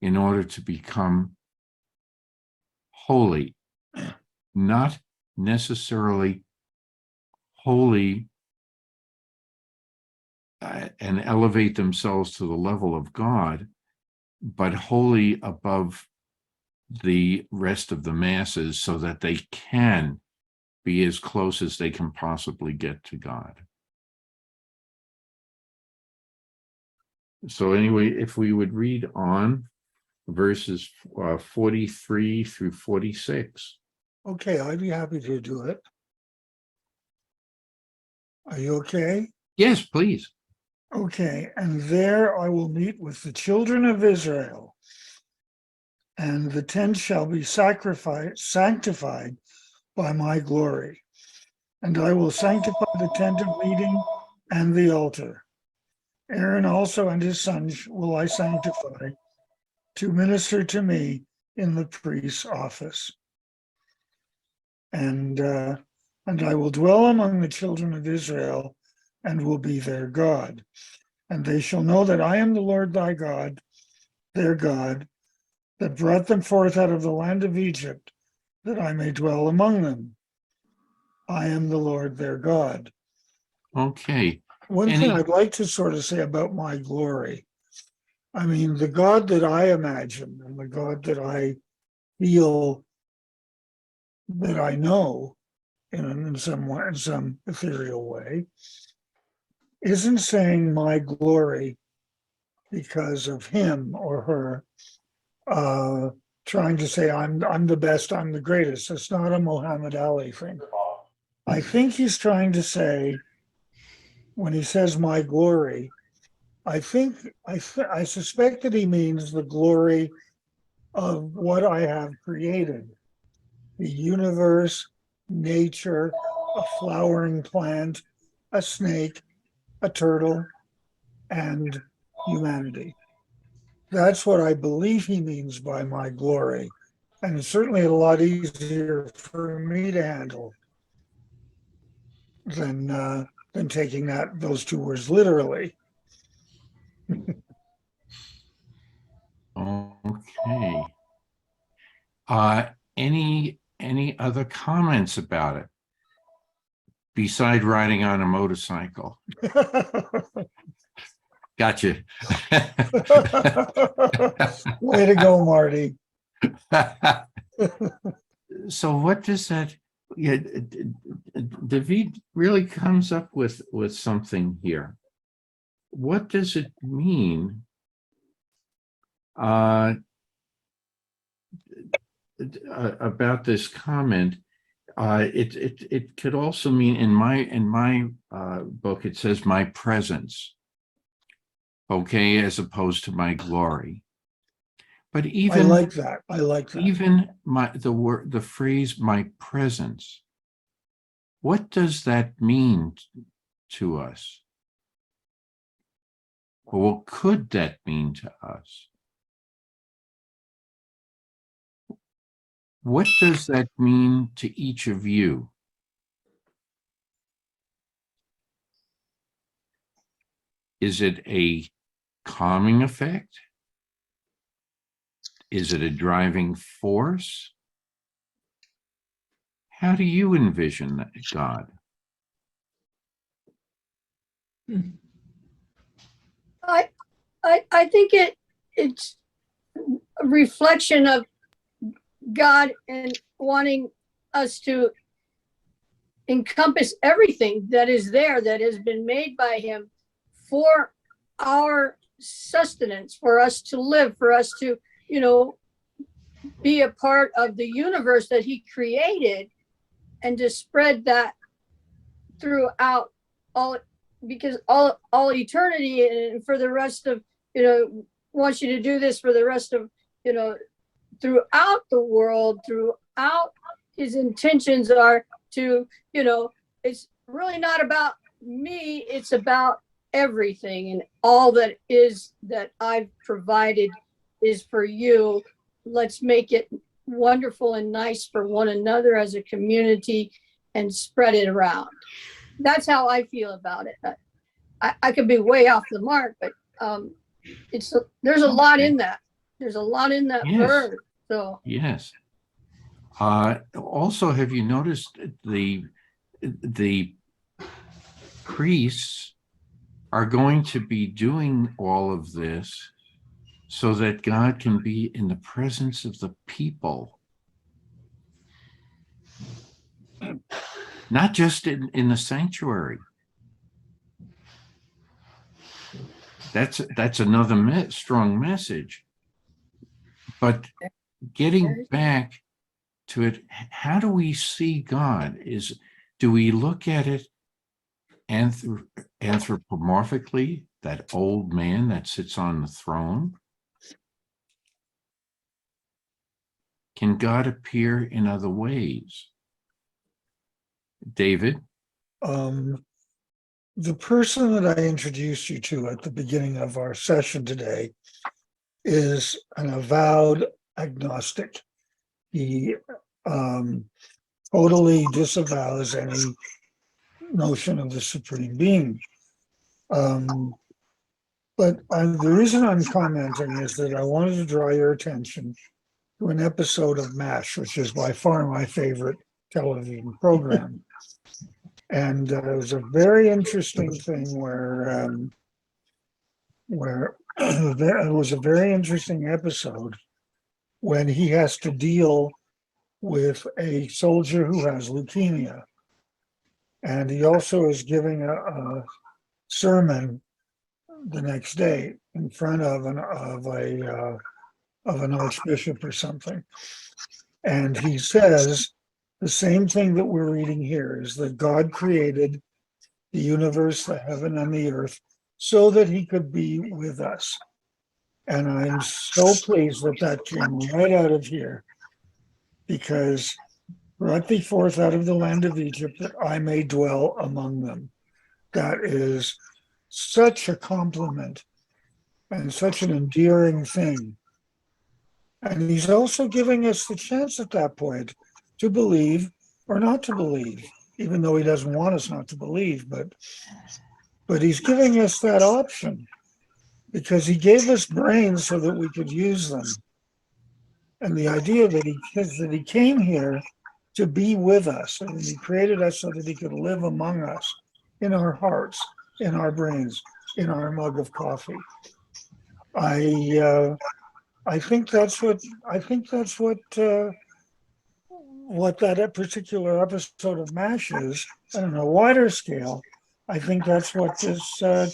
in order to become holy, not necessarily holy and elevate themselves to the level of God, but holy above the rest of the masses so that they can be as close as they can possibly get to God. So anyway, if we would read on verses 43 through 46. Okay, I'd be happy to do it. Are you okay? Yes, please. Okay, and there I will meet with the children of Israel, and the tent shall be sanctified by my glory. And I will sanctify the tent of meeting and the altar. Aaron also and his sons will I sanctify to minister to me in the priest's office. And I will dwell among the children of Israel and will be their God. And they shall know that I am the Lord thy God, their God, that brought them forth out of the land of Egypt, that I may dwell among them. I am the Lord their God. Okay. One thing I'd like to sort of say about my glory, I mean, the God that I imagine and the God that I feel that I know in some way, in some ethereal way, isn't saying my glory because of him or her, trying to say I'm the best, I'm the greatest. It's not a Muhammad Ali thing. I think he's trying to say, when he says my glory, I suspect that he means the glory of what I have created, the universe, nature, a flowering plant, a snake, a turtle, and humanity. That's what I believe he means by my glory. And it's certainly a lot easier for me to handle than taking those two words literally. Okay. Any other comments about it beside riding on a motorcycle? Gotcha. Way to go, Marty. So what does that, yeah, David really comes up with something here. What does it mean about this comment? It could also mean in my book, it says my presence, okay, as opposed to my glory. But even I like that. Even the phrase my presence, what does that mean to us? Or what could that mean to us? What does that mean to each of you? Is it a calming effect? Is it a driving force? How do you envision God? I think it's a reflection of God and wanting us to encompass everything that is there, that has been made by him for our sustenance, for us to live, for us to, be a part of the universe that he created, and to spread that throughout all, because all eternity, and for the rest of, wants you to do this for the rest of, throughout the world, throughout his intentions are to, it's really not about me, it's about everything, and all that is that I've provided is for you, let's make it wonderful and nice for one another as a community and spread it around. That's how I feel about it. I could be way off the mark, but there's a lot in that. There's a lot in that Yes. verse. So Yes. Also, have you noticed the priests are going to be doing all of this so that God can be in the presence of the people, not just in the sanctuary. That's another strong message. But getting back to it, how do we see God? Do we look at it anthropomorphically, that old man that sits on the throne? Can God appear in other ways? David? The person that I introduced you to at the beginning of our session today is an avowed agnostic. He totally disavows any notion of the supreme being. But the reason I'm commenting is that I wanted to draw your attention to an episode of MASH, which is by far my favorite television program. And it was a very interesting thing where it was a very interesting episode when he has to deal with a soldier who has leukemia. And he also is giving a sermon the next day in front of an archbishop or something. And he says the same thing that we're reading here, is that God created the universe, the heaven and the earth, so that he could be with us. And I'm so pleased that that came right out of here, because brought thee forth out of the land of Egypt that I may dwell among them. That is such a compliment and such an endearing thing. And he's also giving us the chance at that point to believe or not to believe, even though he doesn't want us not to believe, but he's giving us that option because he gave us brains so that we could use them. And the idea that he came here to be with us, and he created us so that he could live among us in our hearts, in our brains, in our mug of coffee. I think that's what that particular episode of MASH is. And on a wider scale, I think that's what this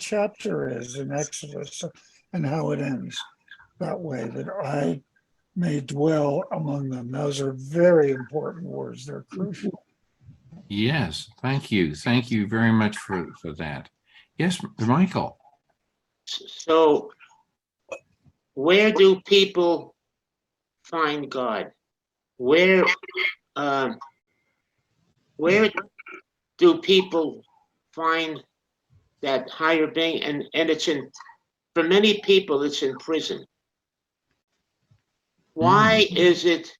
chapter is in Exodus, and how it ends that way, that I may dwell among them. Those are very important words. They're crucial. Yes, thank you. Thank you very much for that. Yes, Michael. So, where do people find God? Where do people find that higher being? And it's for many people, it's in prison. Why is it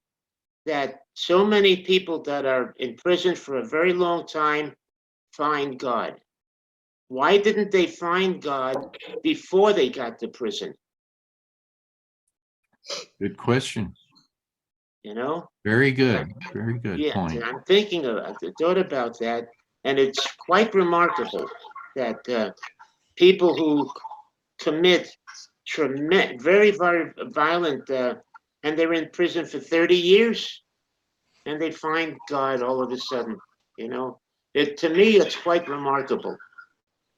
that so many people that are in prison for a very long time find God? Why didn't they find God before they got to prison? Good question. You know? Very good. Very good Yeah, point. I'm thinking I thought about that, and it's quite remarkable that people who commit very, very violent, and they're in prison for 30 years, and they find God all of a sudden. You know, to me, it's quite remarkable,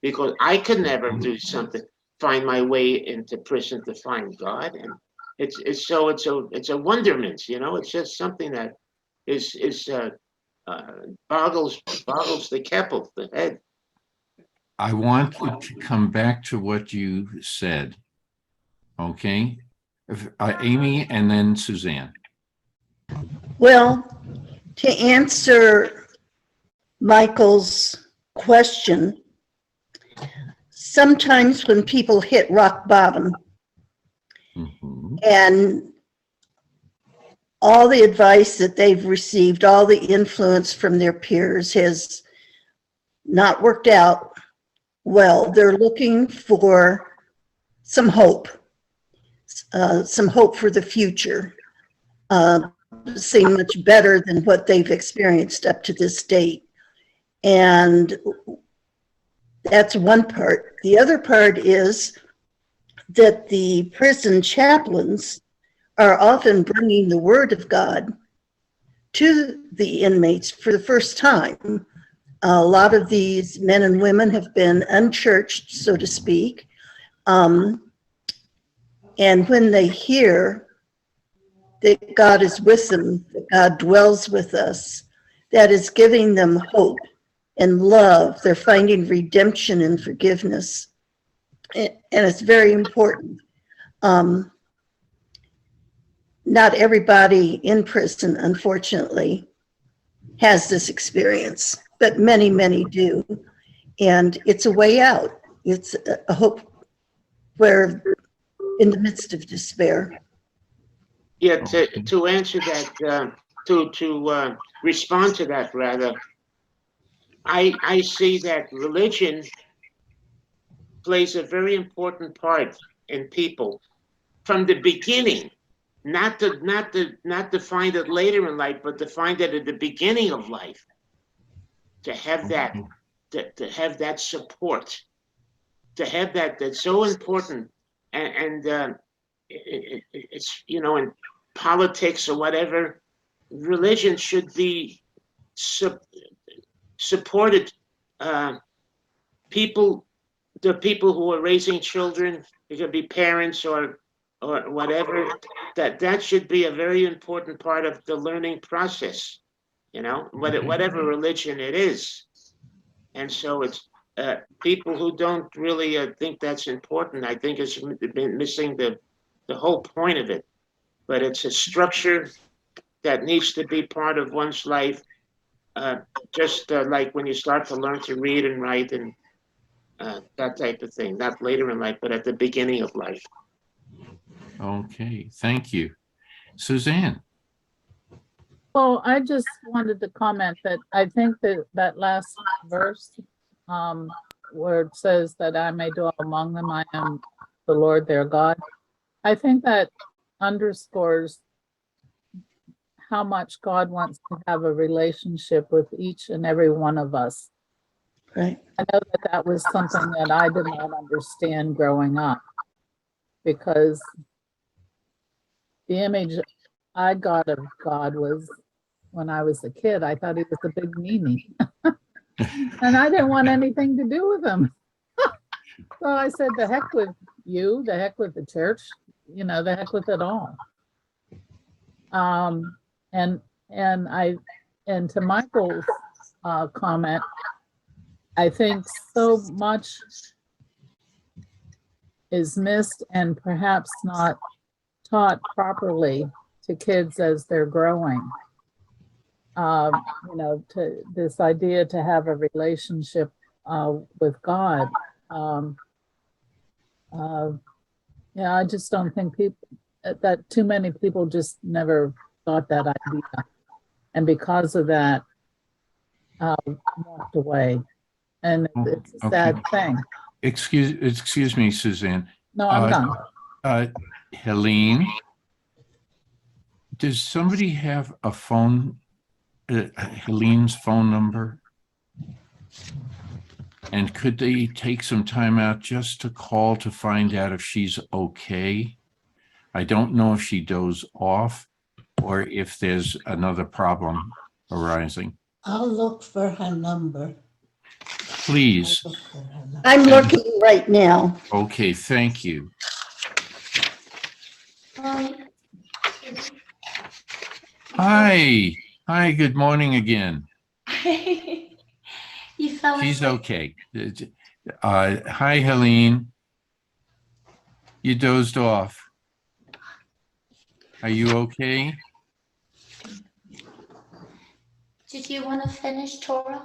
because I could never do something, find my way into prison to find God, and it's a wonderment. You know, it's just something that boggles the head. I want to come back to what you said. Okay. Amy and then Suzanne. Well, to answer Michael's question, sometimes when people hit rock bottom Mhm. and all the advice that they've received, all the influence from their peers has not worked out well. They're looking for some hope for the future, seem much better than what they've experienced up to this date. And that's one part. The other part is that the prison chaplains are often bringing the word of God to the inmates for the first time. A lot of these men and women have been unchurched, so to speak. And when they hear that God is with them, that God dwells with us, that is giving them hope and love. They're finding redemption and forgiveness. And it's very important. Not everybody in prison, unfortunately, has this experience, but many, many do. And it's a way out. It's a hope where in the midst of despair. Yeah, to answer that, to respond to that rather, I see that religion plays a very important part in people from the beginning, not to find it later in life, but to find it at the beginning of life, to have that support, to have that's so important, and it's in politics or whatever, religion should be supported. People, the people who are raising children, it could be parents or whatever, that should be a very important part of the learning process, whatever religion it is. And so it's people who don't really think that's important, I think it's been missing the whole point of it. But it's a structure that needs to be part of one's life, just like when you start to learn to read and write and that type of thing, not later in life, but at the beginning of life. Okay, thank you. Suzanne. Well, I just wanted to comment that I think that last verse, where it says that I may dwell among them, I am the Lord their God. I think that underscores how much God wants to have a relationship with each and every one of us. Right. I know that was something that I did not understand growing up, because the image I got of God was, when I was a kid, I thought he was a big meanie. And I didn't want anything to do with him. So I said, the heck with you, the heck with the church, the heck with it all. And to Michael's comment, I think so much is missed and perhaps not taught properly to kids as they're growing. To this idea to have a relationship with God. I just don't think that too many people just never thought that idea, and because of that, walked away, and it's a sad thing. Excuse me, Suzanne. No, I'm done. Helene, does somebody have a phone? Helene's phone number, and could they take some time out just to call to find out if she's okay? I don't know if she dozed off or if there's another problem arising. I'll look for her number. Please. I'm looking right now. Okay, thank you. Hi, good morning again. You fell She's asleep. okay. Hi, Helene. You dozed off. Are you okay? Did you want to finish, Torah?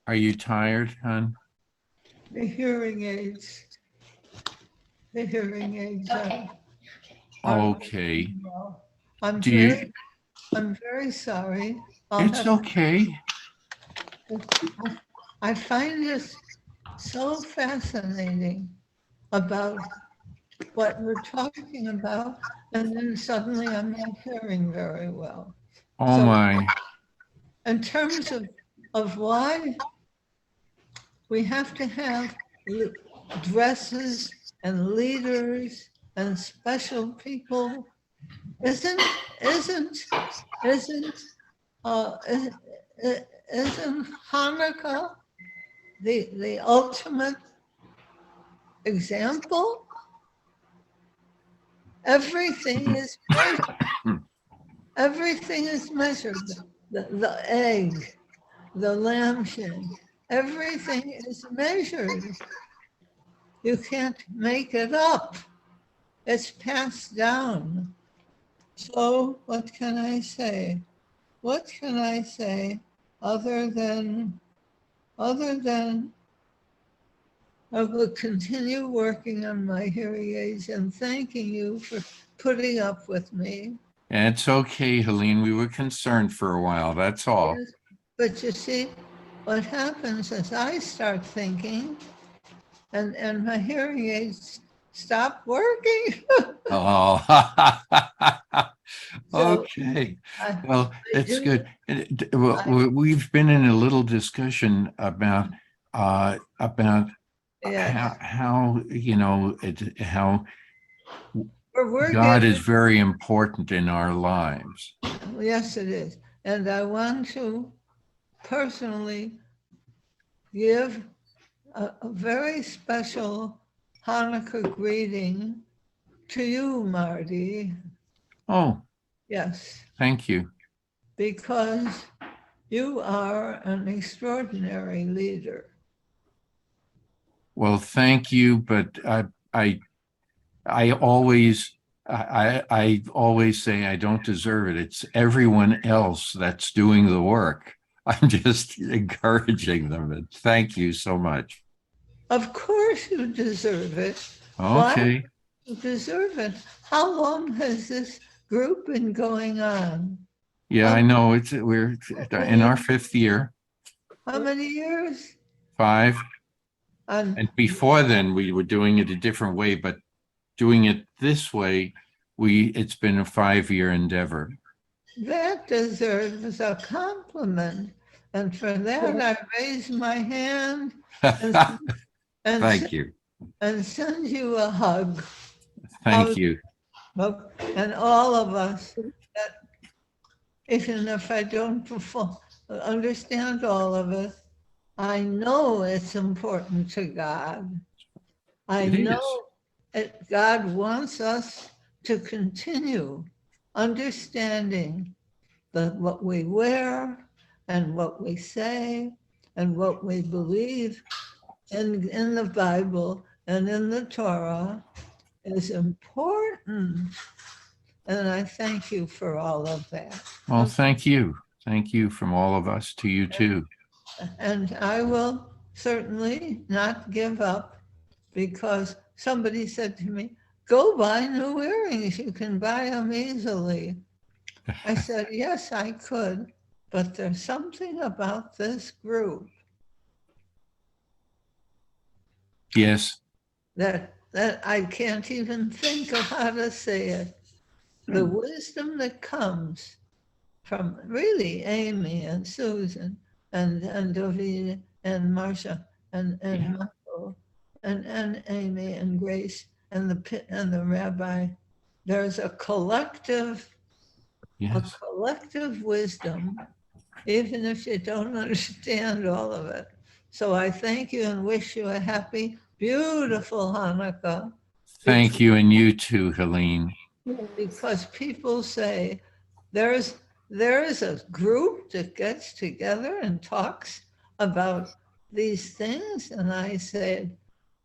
Are you tired, hon? The hearing aids. The hearing aids. Okay. Okay. I'm Do you? I'm very sorry. I'll It's have okay. I find this so fascinating about what we're talking about, and then suddenly I'm not hearing very well. Oh So my. in terms of why we have to have dresses and leaders and special people, isn't isn't isn't uh, isn't Hanukkah the ultimate example? Everything is measured. Everything is measured. The egg, the lampshade, everything is measured. You can't make it up. It's passed down. So what can I say? What can I say other than I will continue working on my hearing aids and thanking you for putting up with me. It's okay, Helene. We were concerned for a while. That's all. Yes, but you see, what happens is I start thinking and my hearing aids stop working. Oh, So okay. I, Well, I it's do, good. We've been in a little discussion about yes, how you know how we're God is getting, very important in our lives. yes, it is. And I want to personally give a very special Hanukkah greeting to you, Marty. Oh, Yes, thank you. because you are an extraordinary leader. Well, thank you, but I always I always say I don't deserve it. It's everyone else that's doing the work. I'm just encouraging them. And thank you so much. Of course you deserve it. Why Okay. do you deserve it? How long has this group been going on? Yeah, I know. We're in our 5th year, How many years? 5. And And before then we were doing it a different way, but doing it this way, it's been a 5-year endeavor. that deserves a compliment. And for that, I raise my hand and, Thank you. and send you a hug. Thank you. And all of us, that even if I don't understand all of it, I know it's important to God. I It know is. that God wants us to continue understanding that what we wear and what we say and what we believe in the Bible and in the Torah is important. And I thank you for all of that. Well, thank you. Thank you from all of us to you too. And I will certainly not give up, because somebody said to me, go buy new earrings. You can buy them easily. I said, yes, I could, but there's something about this group Yes. that I can't even think of how to say it. The wisdom that comes from really Amy and Susan and David and Marcia and Michael and Amy and Grace and the rabbi. There's a collective wisdom, even if you don't understand all of it. So I thank you and wish you a happy, beautiful Hanukkah. Thank you, and you too, Helene. Because people say there is a group that gets together and talks about these things, and I said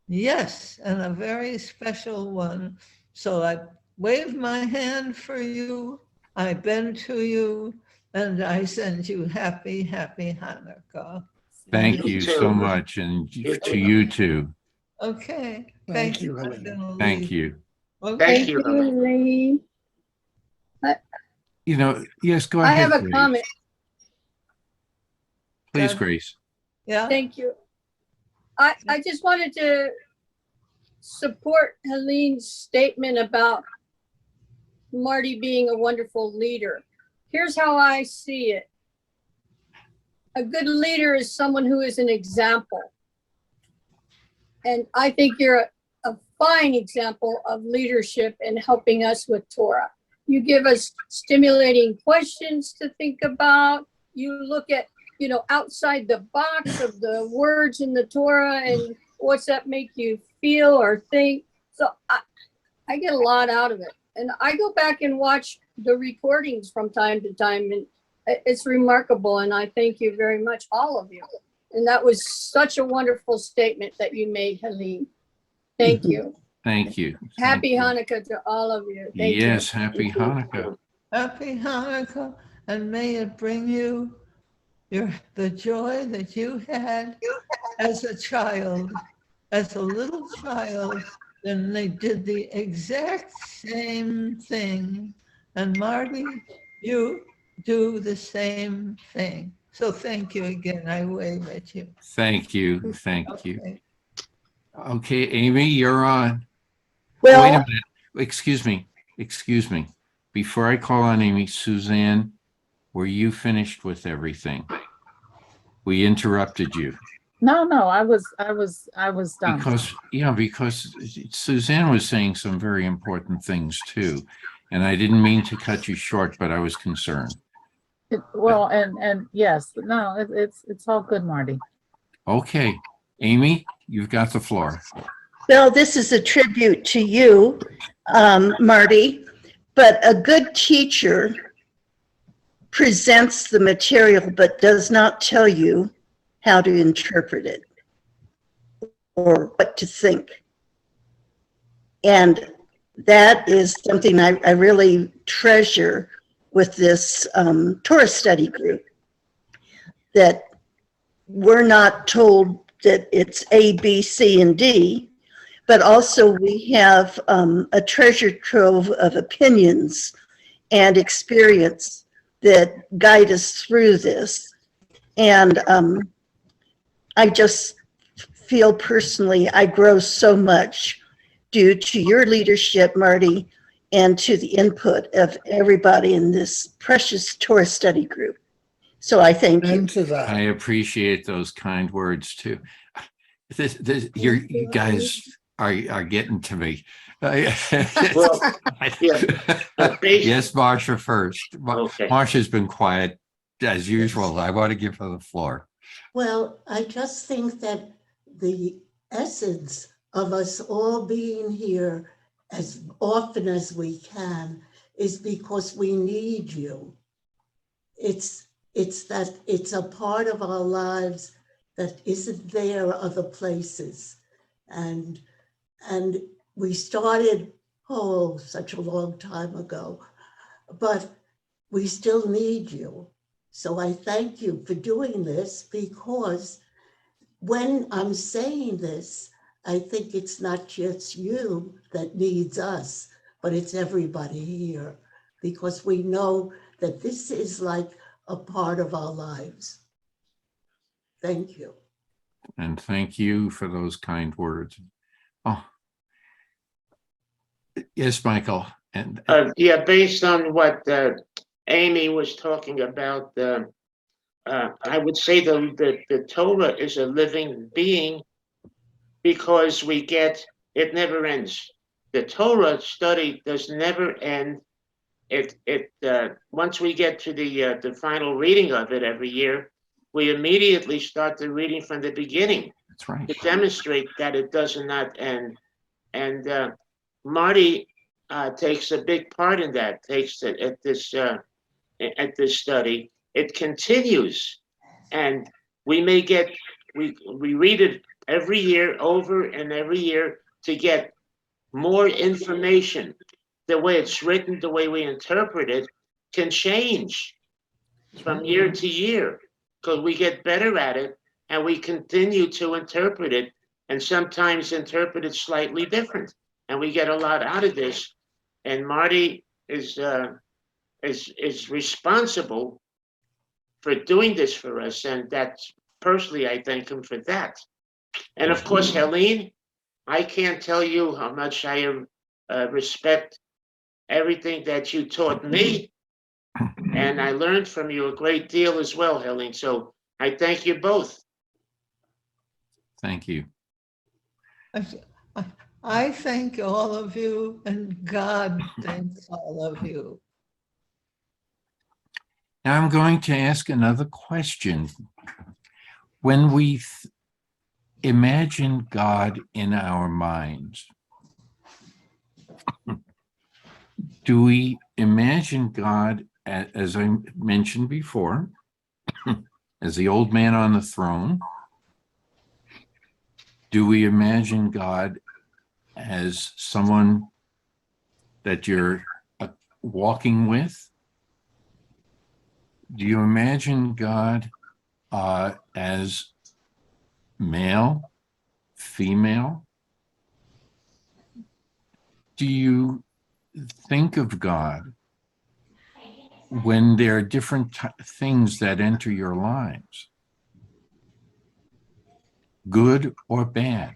yes, and a very special one. So I wave my hand for you, I bend to you, and I send you happy, happy Hanukkah. Thank you so much, and to you too. Okay. Thank Thank you, you. I'm Helene. gonna Thank leave. you. Okay. Thank you, Helene. Lee. Yes, go I ahead, have a Grace. comment. Please, Go- Grace. Yeah. Thank you. I just wanted to support Helene's statement about Marty being a wonderful leader. Here's how I see it. A good leader is someone who is an example. And I think you're a fine example of leadership in helping us with Torah. You give us stimulating questions to think about. You look at, outside the box of the words in the Torah and what's that make you feel or think. So I get a lot out of it. And I go back and watch the recordings from time to time, and it's remarkable. And I thank you very much, all of you. And that was such a wonderful statement that you made, Helene. Thank you. Thank you. Happy Hanukkah to all of you. Thank you. Yes, happy Hanukkah. Happy Hanukkah, and may it bring you the joy that you had as a child, as a little child. Then they did the exact same thing. And Marty, you do the same thing. So thank you again. I wave at you. Thank you. Thank you. Okay. Okay, Amy, you're on. Well, Wait a minute. Excuse me. Before I call on Amy, Suzanne, were you finished with everything? We interrupted you. No, I was done. Because Suzanne was saying some very important things too. And I didn't mean to cut you short, but I was concerned. And yes, no, it's all good, Marty. Okay, Amy, you've got the floor. Well, this is a tribute to you, Marty, but a good teacher presents the material but does not tell you how to interpret it or what to think. And that is something I really treasure with this Torah study group, that we're not told that it's A, B, C, and D, but also we have a treasure trove of opinions and experience that guide us through this. And I just feel personally I grow so much due to your leadership, Marty, and to the input of everybody in this precious Torah study group. So I thank you. Into that. I appreciate those kind words too. You guys are getting to me. Well, yeah, Yes, Marsha first. Okay. Marsha's been quiet as usual. I want to give her the floor. Well, I just think that the essence of us all being here as often as we can is because we need you. It's that it's a part of our lives that isn't there other places. And we started, such a long time ago, but we still need you. So I thank you for doing this, because when I'm saying this, I think it's not just you that needs us, but it's everybody here, because we know that this is like a part of our lives. Thank you. And thank you for those kind words. Oh, yes, Michael. And yeah, based on what Amy was talking about, I would say the Torah is a living being, because it never ends. The Torah study does never end. Once we get to the final reading of it every year, we immediately start the reading from the beginning. that's right. To demonstrate that it does not end. And Marty takes a big part in that. Takes it at this study. It continues, and we read it every year, over and every year, to get more information. The way it's written, the way we interpret it, can change from year to year, because we get better at it and we continue to interpret it, and sometimes interpret it slightly different. And we get a lot out of this. And Marty is is responsible for doing this for us, and that's personally I thank him for that. And of course, Helene, I can't tell you how much I respect everything that you taught me, and I learned from you a great deal as well, Helene. So I thank you both. Thank you. I thank all of you, and God thanks all of you. Now I'm going to ask another question. When we imagine God in our minds, do we imagine God, as I mentioned before, as the old man on the throne? Do we imagine God as someone that you're walking with? Do you imagine God as male, female? Do you think of God when there are different things that enter your lives, good or bad?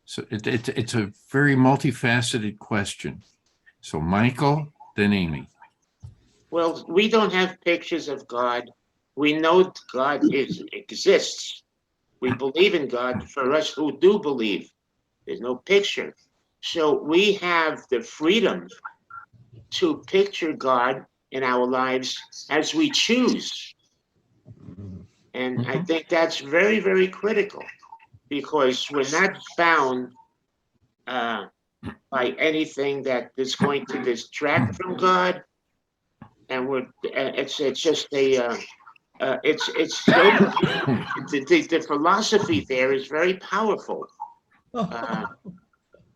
So it's a very multifaceted question. So Michael, then Amy. Well, we don't have pictures of God. We know God exists. We believe in God. For us who do believe, there's no picture. So we have the freedom to picture God in our lives as we choose. And I think that's very, very critical, because we're not bound by anything that is going to distract from God. And it's just it's so the philosophy there is very powerful.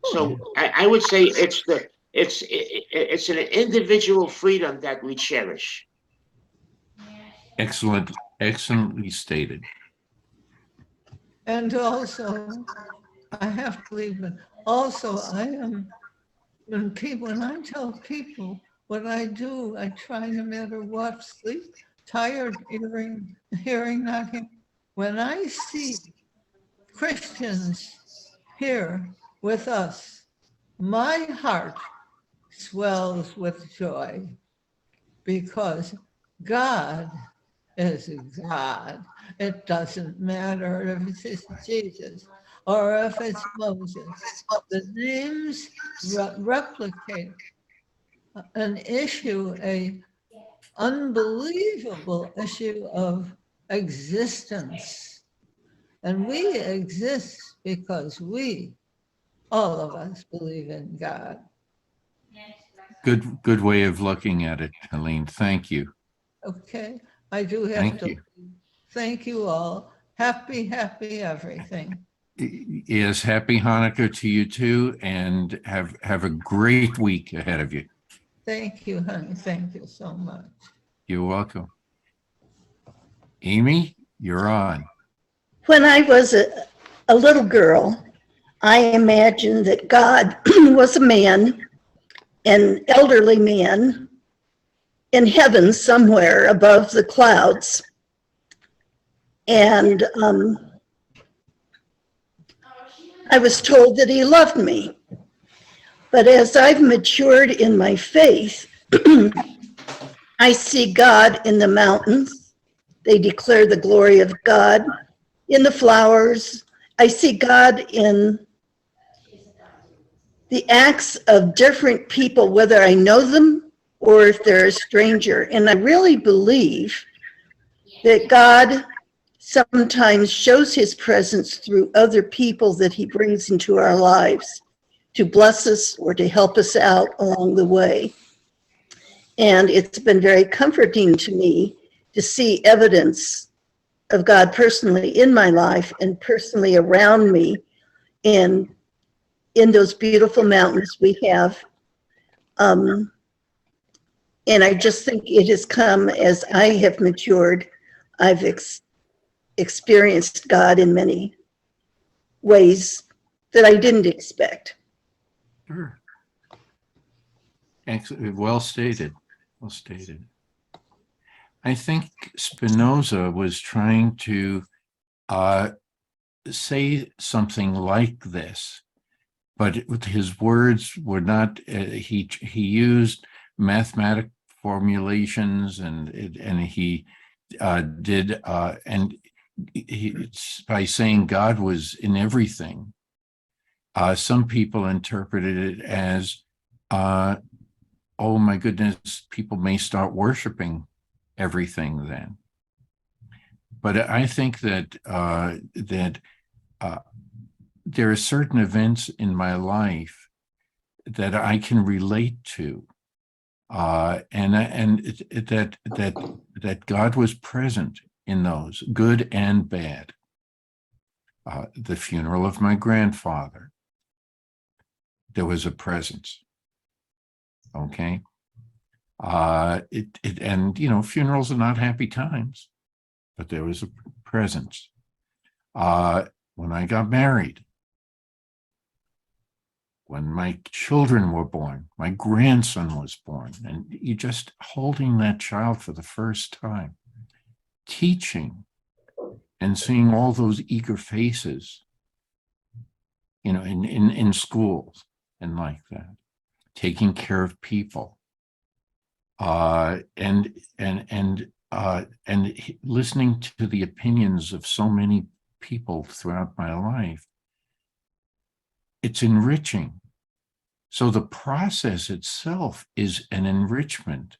So I would say it's an individual freedom that we cherish. Excellently stated. And also, I have to leave, but also when I tell people what I do, I try no matter what, sleep, tired, hearing, not hearing. When I see Christians here with us, my heart swells with joy, because God is God. It doesn't matter if it's Jesus or if it's Moses. The names replicate an issue, an unbelievable issue of existence. And we exist because all of us, believe in God. Good way of looking at it, Helene. Thank you. Okay, I do have Thank to. you. Thank you all. Happy everything. Yes, happy Hanukkah to you too, and have a great week ahead of you. Thank you, honey. Thank you so much. You're welcome. Amy, you're on. When I was a little girl, I imagined that God was a man, an elderly man in heaven somewhere above the clouds. And I was told that he loved me. But as I've matured in my faith, I see God in the mountains. They declare the glory of God. In the flowers, I see God in the acts of different people, whether I know them or if they're a stranger. And I really believe that God sometimes shows his presence through other people that he brings into our lives to bless us or to help us out along the way. And it's been very comforting to me to see evidence of God personally in my life and personally around me, and in those beautiful mountains we have. And I just think it has come as I have matured. I've experienced God in many ways that I didn't expect. Sure. Well stated. Well stated. I think Spinoza was trying to say something like this, but his words were not. He used mathematic formulations, and he did, and by saying God was in everything. Some people interpreted it as, oh my goodness, people may start worshiping everything then. But I think that there are certain events in my life that I can relate to, and that God was present in those, good and bad. The funeral of my grandfather, there was a presence. Okay. And funerals are not happy times, but there was a presence. When I got married, when my children were born, my grandson was born, and you just holding that child for the first time, teaching and seeing all those eager faces, in schools and like that, taking care of people, and listening to the opinions of so many people throughout my life. It's enriching. So the process itself is an enrichment.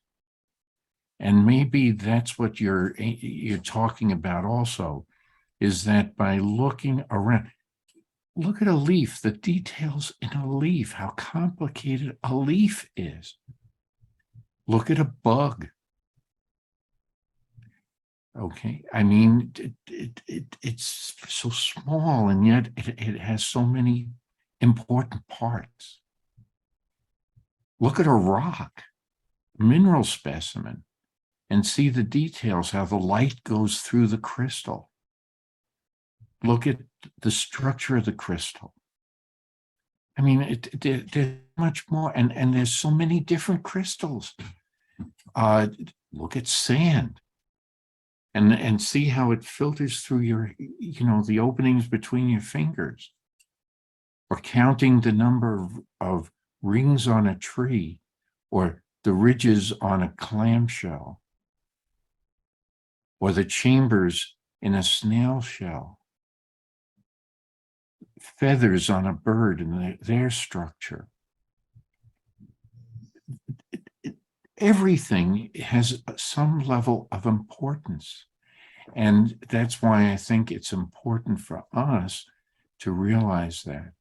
And maybe that's what you're talking about also, is that by looking around, look at a leaf, the details in a leaf, how complicated a leaf is. Look at a bug. Okay, I mean, it's so small, and yet it has so many important parts. Look at a rock, mineral specimen, and see the details, how the light goes through the crystal. Look at the structure of the crystal. I mean, there's much more, and there's so many different crystals. Look at sand, and see how it filters through your, the openings between your fingers, or counting the number of rings on a tree, or the ridges on a clamshell, or the chambers in a snail shell, feathers on a bird and their structure. Everything has some level of importance. And that's why I think it's important for us to realize that.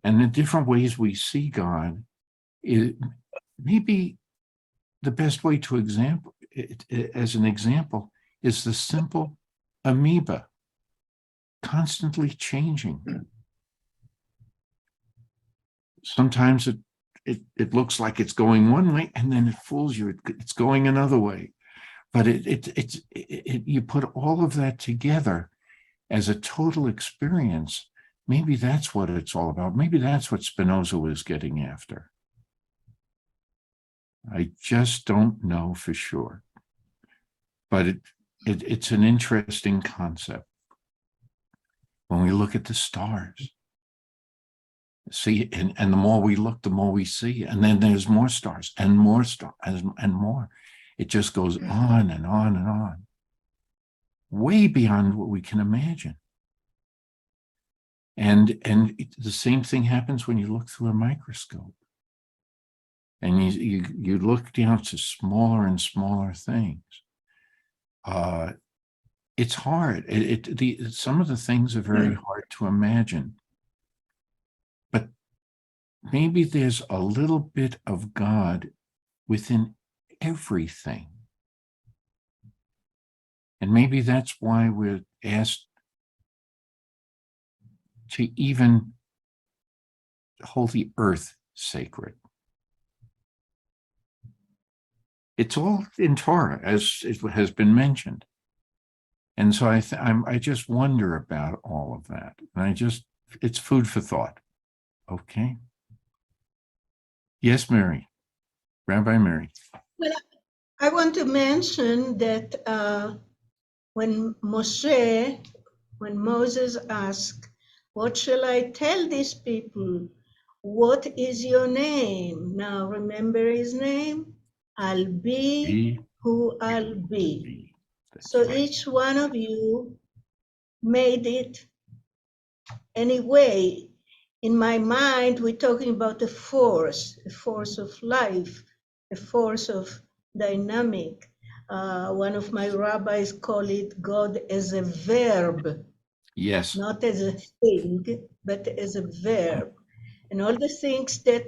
And the different ways we see God, maybe the best way to as an example, is the simple amoeba, constantly changing. Sometimes it looks like it's going one way, and then it fools you. It's going another way. But you put all of that together as a total experience. Maybe that's what it's all about. Maybe that's what Spinoza was getting after. I just don't know for sure. But it's an interesting concept. When we look at the stars, see, and the more we look, the more we see. And then there's more stars and more stars and more. It just goes on and on and on, way beyond what we can imagine. And the same thing happens when you look through a microscope. And you look down to smaller and smaller things. It's hard. Some of the things are very hard to imagine. But maybe there's a little bit of God within everything. And maybe that's why we're asked to even hold the earth sacred. It's all in Torah, as it has been mentioned. And so I just wonder about all of that. And it's food for thought. Okay. Yes, Mary. Rabbi Mary. Well, I want to mention that when Moses asked, "What shall I tell these people? What is your name?" Now remember his name? I'll be who I'll be. So each one of you made it anyway. In my mind, we're talking about a force of life, a force of dynamic. One of my rabbis call it God as a verb, Yes. not as a thing, but as a verb. And all the things that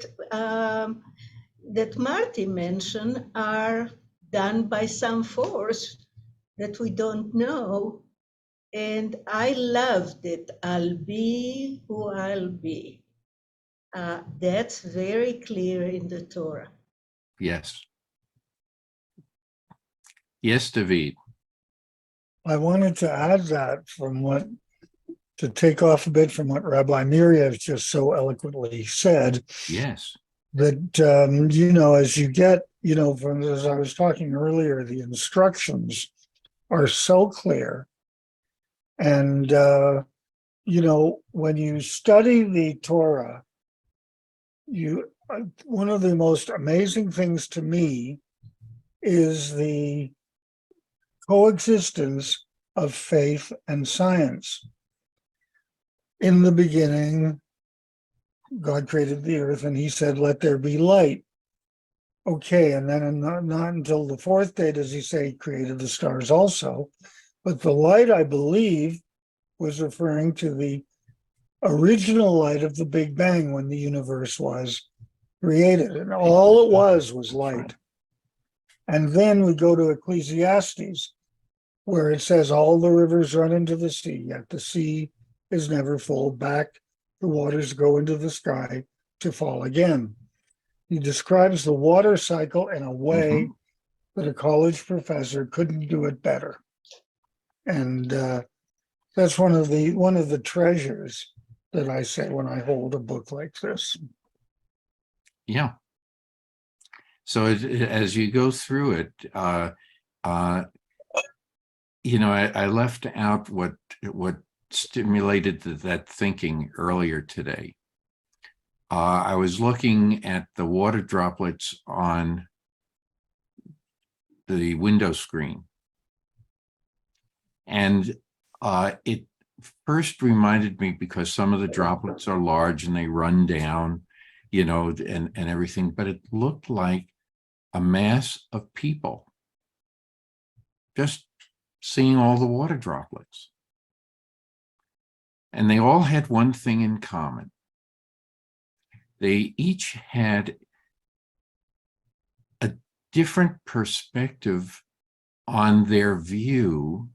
that Marty mentioned are done by some force that we don't know. And I loved it. I'll be who I'll be. That's very clear in the Torah. Yes. Yes, David. I wanted to add that to take off a bit from what Rabbi Miriam just so eloquently said, Yes. that, as you get, from as I was talking earlier, the instructions are so clear. And, when you study the Torah, one of the most amazing things to me is the coexistence of faith and science. In the beginning, God created the earth and he said, "Let there be light." Okay, and then not until the fourth day does he say he created the stars also. But the light, I believe, was referring to the original light of the Big Bang when the universe was created. And all it was light. And then we go to Ecclesiastes, where it says all the rivers run into the sea, yet the sea is never full. Back the waters go into the sky to fall again. He describes the water cycle in a way that a college professor couldn't do it better. And that's one of the treasures that I say when I hold a book like this. Yeah. So as you go through it, I left out what stimulated that thinking earlier today. I was looking at the water droplets on the window screen, and it first reminded me, because some of the droplets are large and they run down, and everything, but it looked like a mass of people just seeing all the water droplets. And they all had one thing in common. They each had a different perspective on their view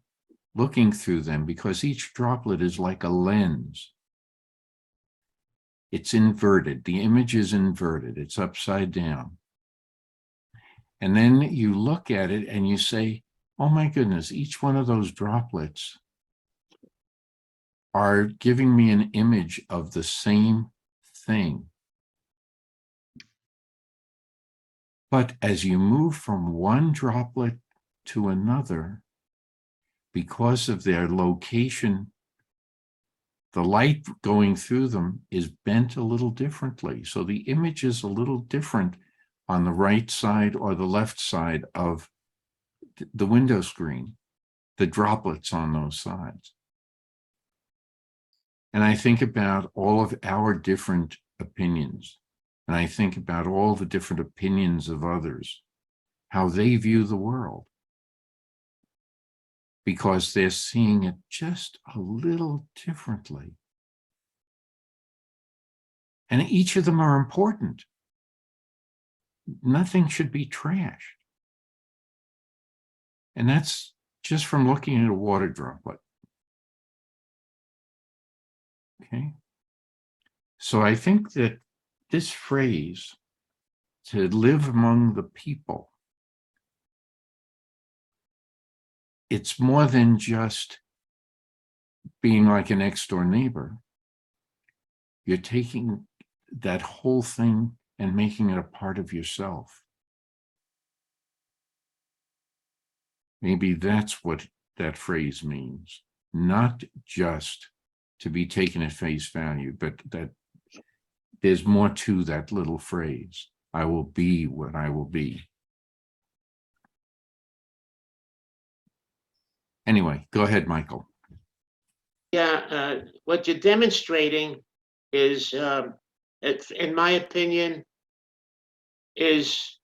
looking through them, because each droplet is like a lens. It's inverted. The image is inverted. It's upside down. And then you look at it and you say, oh my goodness, each one of those droplets are giving me an image of the same thing. But as you move from one droplet to another, because of their location, the light going through them is bent a little differently. So the image is a little different on the right side or the left side of the window screen, the droplets on those sides. And I think about all of our different opinions, and I think about all the different opinions of others, how they view the world, because they're seeing it just a little differently. And each of them are important. Nothing should be trashed. And that's just from looking at a water droplet. Okay. So I think that this phrase, to live among the people, it's more than just being like a next door neighbor. You're taking that whole thing and making it a part of yourself. Maybe that's what that phrase means. Not just to be taken at face value, but that there's more to that little phrase. I will be what I will be. Anyway, go ahead, Michael. Yeah, what you're demonstrating is, in my opinion, is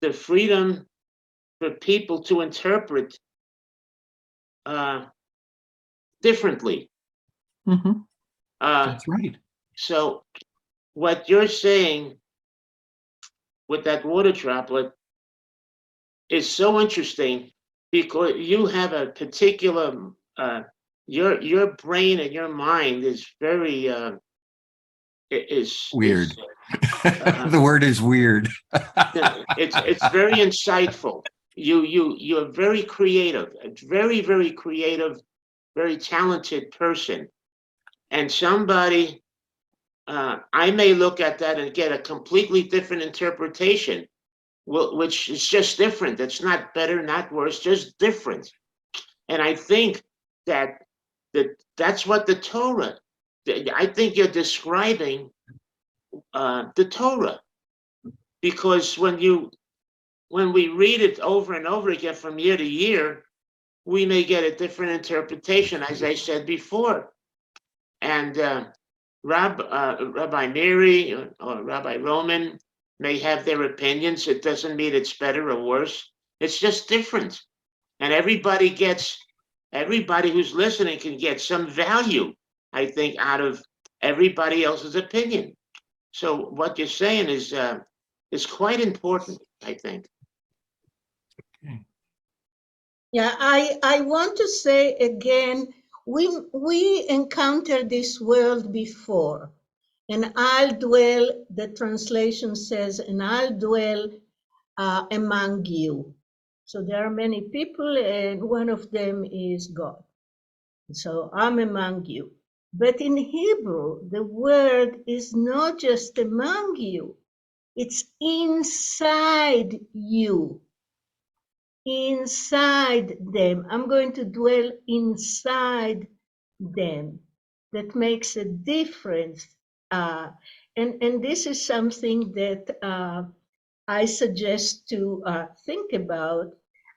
the freedom for people to interpret differently. Mm-hmm. That's right. So what you're saying with that water droplet is so interesting because you have a particular your brain and your mind is very is weird. The word is weird. It's very insightful. You're very creative, a very creative, very talented person, and somebody I may look at that and get a completely different interpretation, which is just different. It's not better, not worse, just different. And I think that's what the Torah. I think you're describing the Torah, because when we read it over and over again from year to year, we may get a different interpretation, as I said before. And Rabbi Mary or Rabbi Roman may have their opinions. It doesn't mean it's better or worse. It's just different. And everybody who's listening can get some value, I think, out of everybody else's opinion. So what you're saying is quite important, I think. Okay. Yeah, I want to say again, we encountered this world before, and I'll dwell, the translation says, and I'll dwell among you. So there are many people, and one of them is God. So I'm among you. But in Hebrew, the word is not just among you, it's inside you. Inside them. I'm going to dwell inside them. That makes a difference. And this is something that I suggest to think about,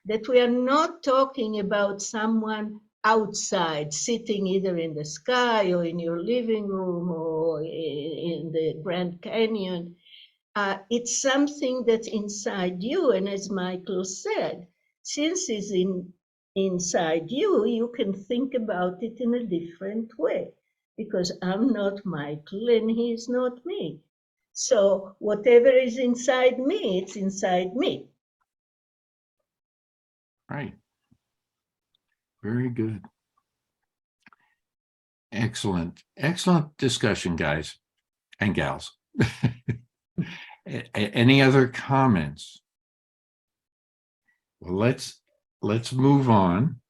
that we are not talking about someone outside, sitting either in the sky or in your living room or in the Grand Canyon. It's something that's inside you. And as Michael said, since it's inside you, you can think about it in a different way, because I'm not Michael and he's not me. So whatever is inside me, it's inside me. Right. Very good. Excellent. Excellent discussion, guys and gals. Any other comments? Well, let's move on.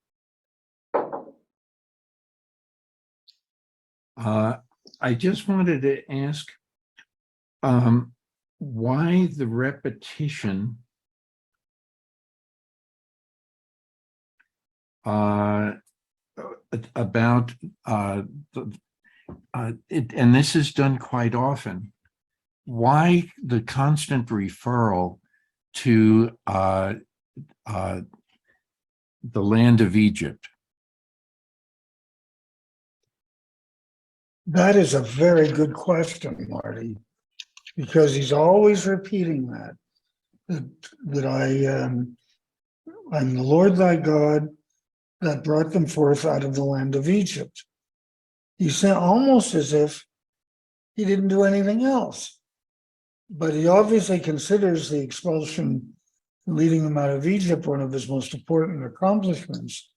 I just wanted to ask why the repetition about and this is done quite often. Why the constant referral to the land of Egypt? That is a very good question, Marty, because he's always repeating that I'm the Lord thy God that brought them forth out of the land of Egypt. He said almost as if he didn't do anything else, but he obviously considers the expulsion, leading them out of Egypt, one of his most important accomplishments,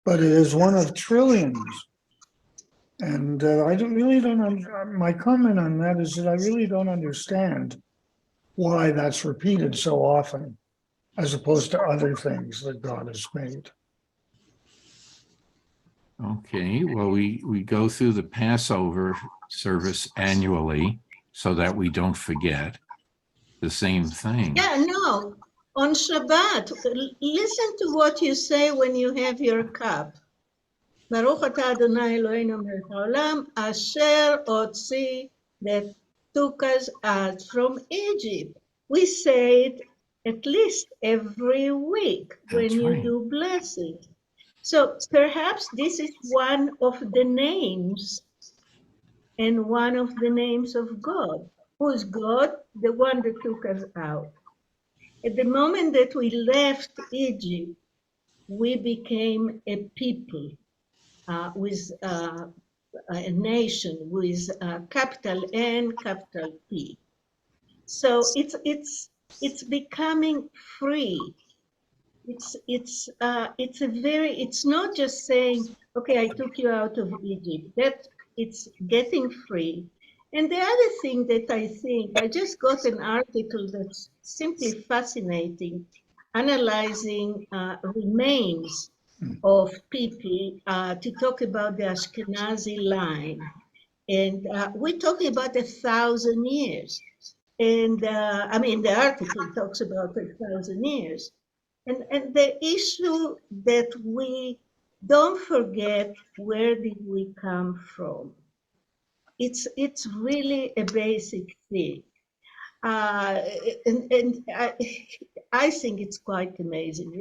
but it is one of trillions. And my comment on that is that I really don't understand why that's repeated so often, as opposed to other things that God has made. Okay, well, we go through the Passover service annually so that we don't forget the same thing. Yeah, no, On Shabbat, listen to what you say when you have your cup. Baruch atah Adonai Eloheinu melech haolam, asher hotzi, that took us out from Egypt. We say it at least every week when That's you right. do blessing. So perhaps this is one of the names and one of the names of God. Who's God? The one that took us out. At the moment that we left Egypt, we became a people with a nation with capital N, capital P. So it's becoming free. It's not just saying, okay, I took you out of Egypt. That it's getting free. And the other thing that I think, I just got an article that's simply fascinating, analyzing remains of people to talk about the Ashkenazi line. And we're talking about 1,000 years. And I mean, the article talks about 1,000 years. And the issue that we don't forget, where did we come from? It's really a basic thing. And I think it's quite amazing.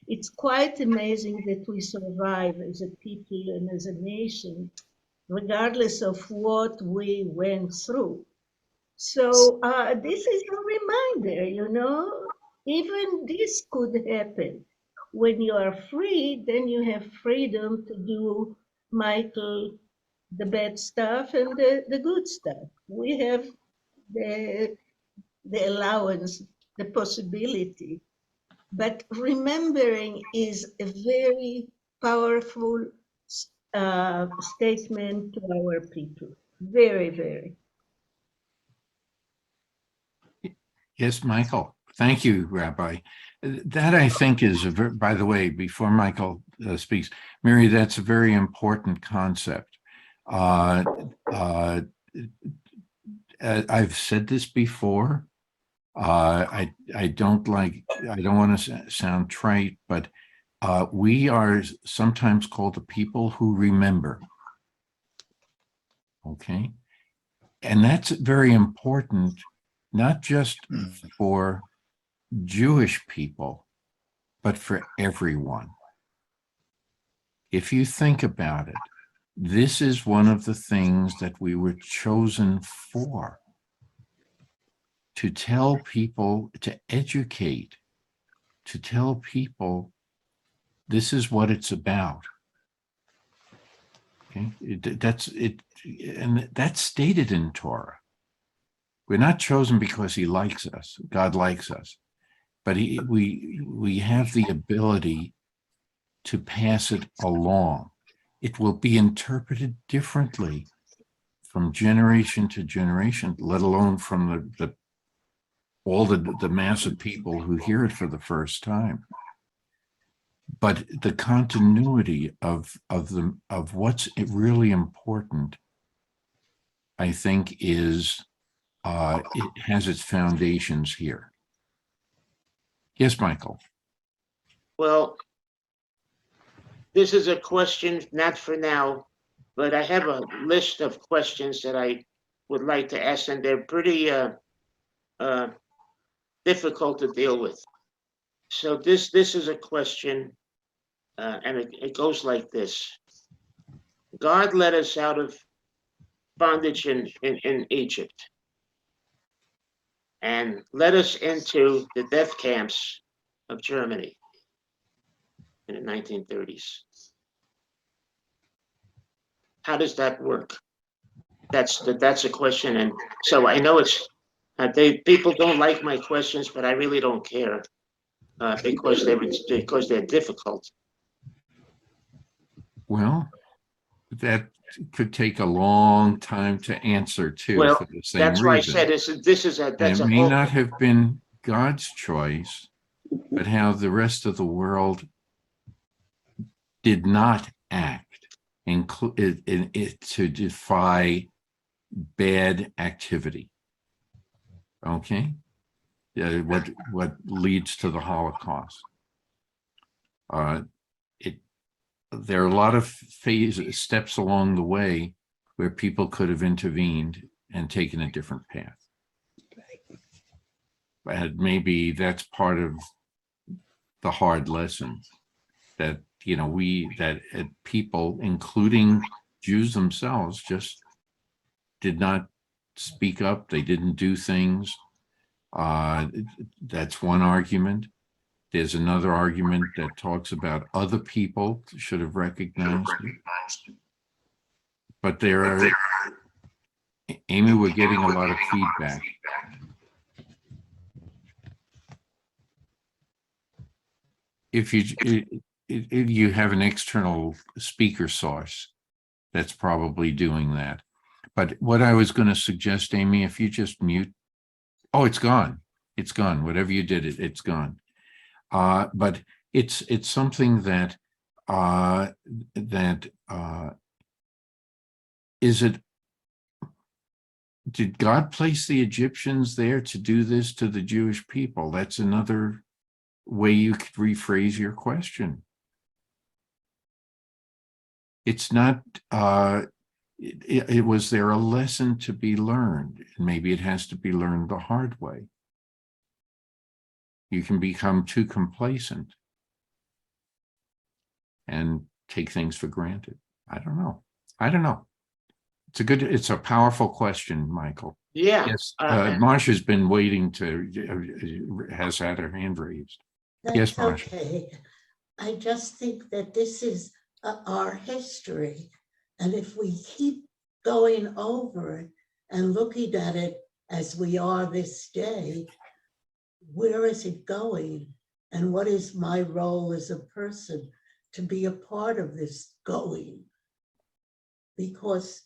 It's quite amazing that we survive as a people and as a nation, regardless of what we went through. So this is a reminder, even this could happen. When you are free, then you have freedom to do, Michael, the bad stuff and the good stuff. We have the allowance, the possibility. But remembering is a very powerful statement to our people. Very, very. Yes, Michael. Thank you, Rabbi. That I think is, by the way, before Michael speaks, Mary, that's a very important concept. I've said this before. I don't want to sound trite, but we are sometimes called the people who remember. Okay. And that's very important, not just for Jewish people, but for everyone. If you think about it, this is one of the things that we were chosen for. To tell people, to educate, to tell people this is what it's about. Okay, that's it, and that's stated in Torah. We're not chosen because he likes us, God likes us, but we have the ability to pass it along. It will be interpreted differently from generation to generation, let alone from all the mass of people who hear it for the first time. But the continuity of what's really important, I think, is it has its foundations here. Yes, Michael. Well, this is a question not for now, but I have a list of questions that I would like to ask, and they're pretty difficult to deal with. So this is a question, and it goes like this. God led us out of bondage in Egypt and led us into the death camps of Germany in the 1930s. How does that work? That's a question, and so I know it's people don't like my questions, but I really don't care because they're difficult. Well, that could take a long time to answer too, Well, for the same that's why I reason. said that's it a may whole. not have been God's choice, but how the rest of the world did not act, to defy bad activity. Okay? what leads to the Holocaust. There are a lot of steps along the way where people could have intervened and taken a different path. And maybe that's part of the hard lesson that, that people, including Jews themselves, just did not speak up. They didn't do things. That's one argument. There's another argument that talks about other people should have recognized it. But Amy, we're getting a lot of feedback. If you have an external speaker source, that's probably doing that. But what I was going to suggest, Amy, if you just mute, oh, it's gone. It's gone. Whatever you did, it's gone. But it's something that did God place the Egyptians there to do this to the Jewish people? That's another way you could rephrase your question. It's not, was there a lesson to be learned? Maybe it has to be learned the hard way. You can become too complacent and take things for granted. I don't know. It's a powerful question, Michael. Yeah. Yes, Marsha's been waiting has had her hand raised. That's Yes, Marsha. okay. I just think that this is our history. And if we keep going over it and looking at it as we are this day, where is it going? And what is my role as a person to be a part of this going? Because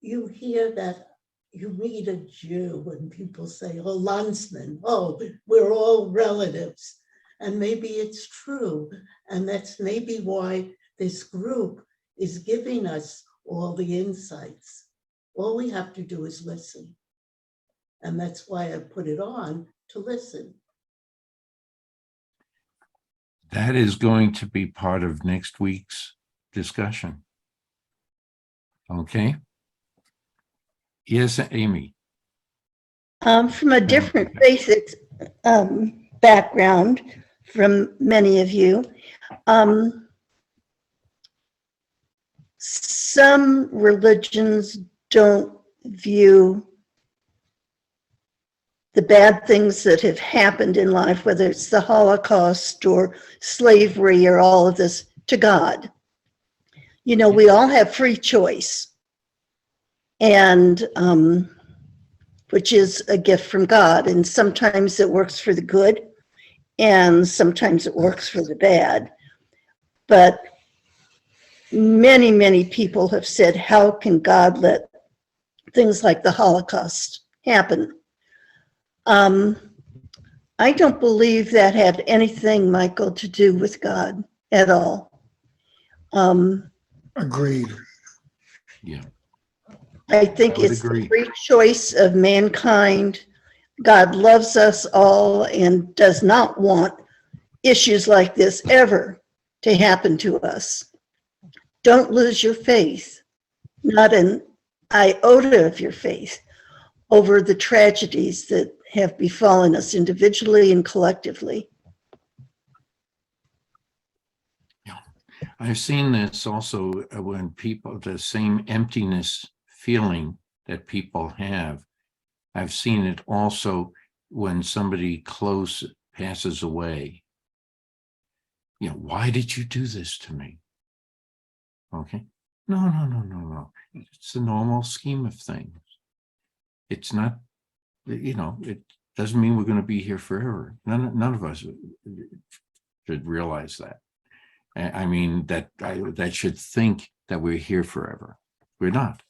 you hear that, you meet a Jew and people say, oh, Landsman, oh, we're all relatives. And maybe it's true. And that's maybe why this group is giving us all the insights. All we have to do is listen. And that's why I put it on, to listen. That is going to be part of next week's discussion. Okay. Yes, Amy. From a different basic background from many of you, some religions don't view the bad things that have happened in life, whether it's the Holocaust or slavery or all of this, to God. You know, we all have free choice, and which is a gift from God. And sometimes it works for the good, and sometimes it works for the bad. But many, many people have said, how can God let things like the Holocaust happen? I don't believe that had anything, Michael, to do with God at all. Agreed. Yeah. I think it's the free choice of mankind. God loves us all and does not want issues like this ever to happen to us. Don't lose your faith, not an iota of your faith, over the tragedies that have befallen us individually and collectively. Yeah. I've seen this also when people, the same emptiness feeling that people have. I've seen it also when somebody close passes away. You know, why did you do this to me? Okay. No. It's the normal scheme of things. It's not, you know, it doesn't mean we're going to be here forever. None of us should realize that. I mean, that should think that we're here forever. We're not.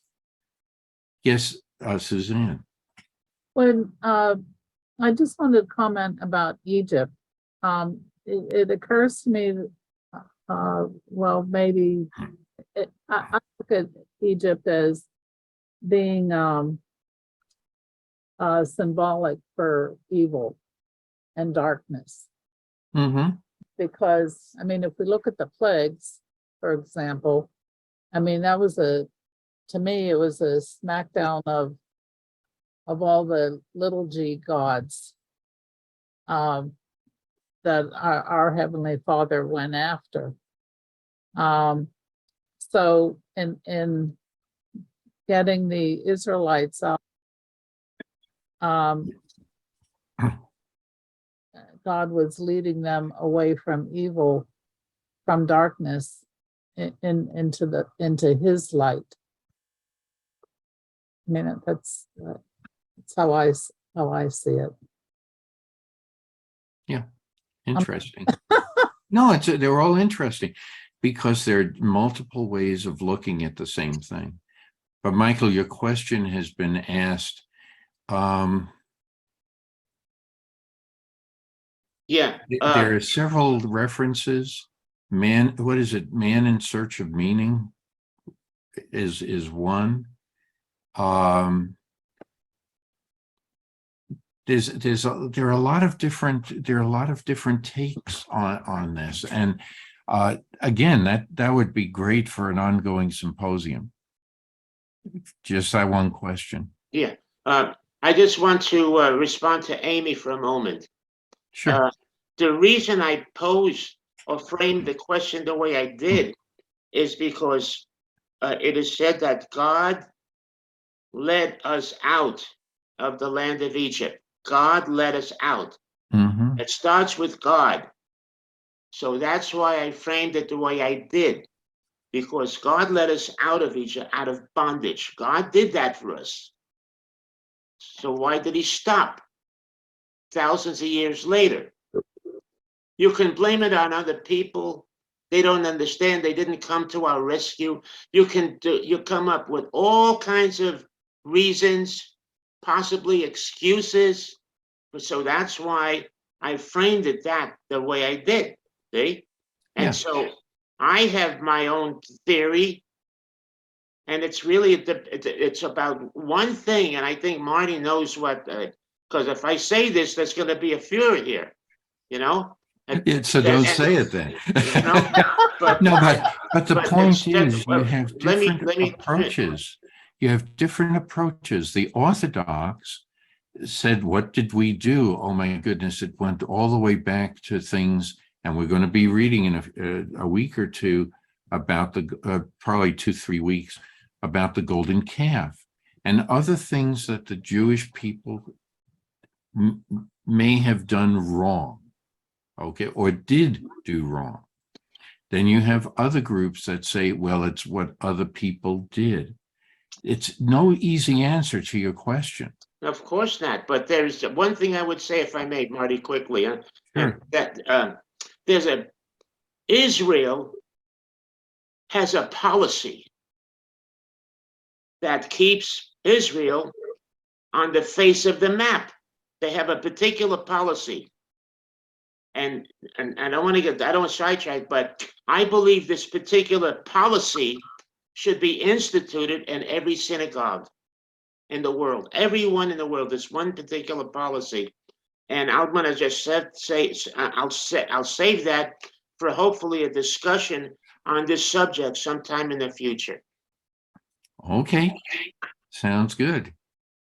Yes, Suzanne. When I just wanted to comment about Egypt. It occurs to me that, well, maybe I look at Egypt as being symbolic for evil, and darkness. Mm-hmm. Because, I mean, if we look at the plagues, for example, I mean, that was to me, it was a smackdown of all the little g gods that our Heavenly Father went after. So in getting the Israelites out, God was leading them away from evil, from darkness, into His light. I mean, that's how I see it. Yeah, interesting. No, they're all interesting because there are multiple ways of looking at the same thing. But Michael, your question has been asked. Yeah. There are several references. Man, what is it? Man in search of meaning is one. There are a lot of different takes on this, and again, that would be great for an ongoing symposium. Just that one question. Yeah. I just want to respond to Amy for a moment. Sure. The reason I posed or framed the question the way I did is because it is said that God led us out of the land of Egypt. God led us out. Mm-hmm. It starts with God. So that's why I framed it the way I did, because God led us out of Egypt, out of bondage. God did that for us. So why did He stop thousands of years later? You can blame it on other people. They don't understand. They didn't come to our rescue. You come up with all kinds of reasons, possibly excuses. So that's why I framed it the way I did. See? And Yeah. so I have my own theory, and it's really it's about one thing. And I think Marty knows what. Because if I say this, there's going to be a fury here. You know. So don't say it then. You know? But the point is, you have let me approaches. You have different approaches. The Orthodox said, "What did we do? Oh my goodness! It went all the way back to things." And we're going to be reading in a week or two about probably 2-3 weeks about the golden calf and other things that the Jewish people may have done wrong. Okay, or did do wrong. Then you have other groups that say, well, it's what other people did. It's no easy answer to your question. Of course not. But there's one thing I would say, if I may, Marty, quickly. Sure. That Israel has a policy that keeps Israel on the face of the map. They have a particular policy. And I don't want to sidetrack, but I believe this particular policy should be instituted in every synagogue in the world. Everyone in the world, this one particular policy. And I'm going to just I'll save that for hopefully a discussion on this subject sometime in the future. Okay, sounds good.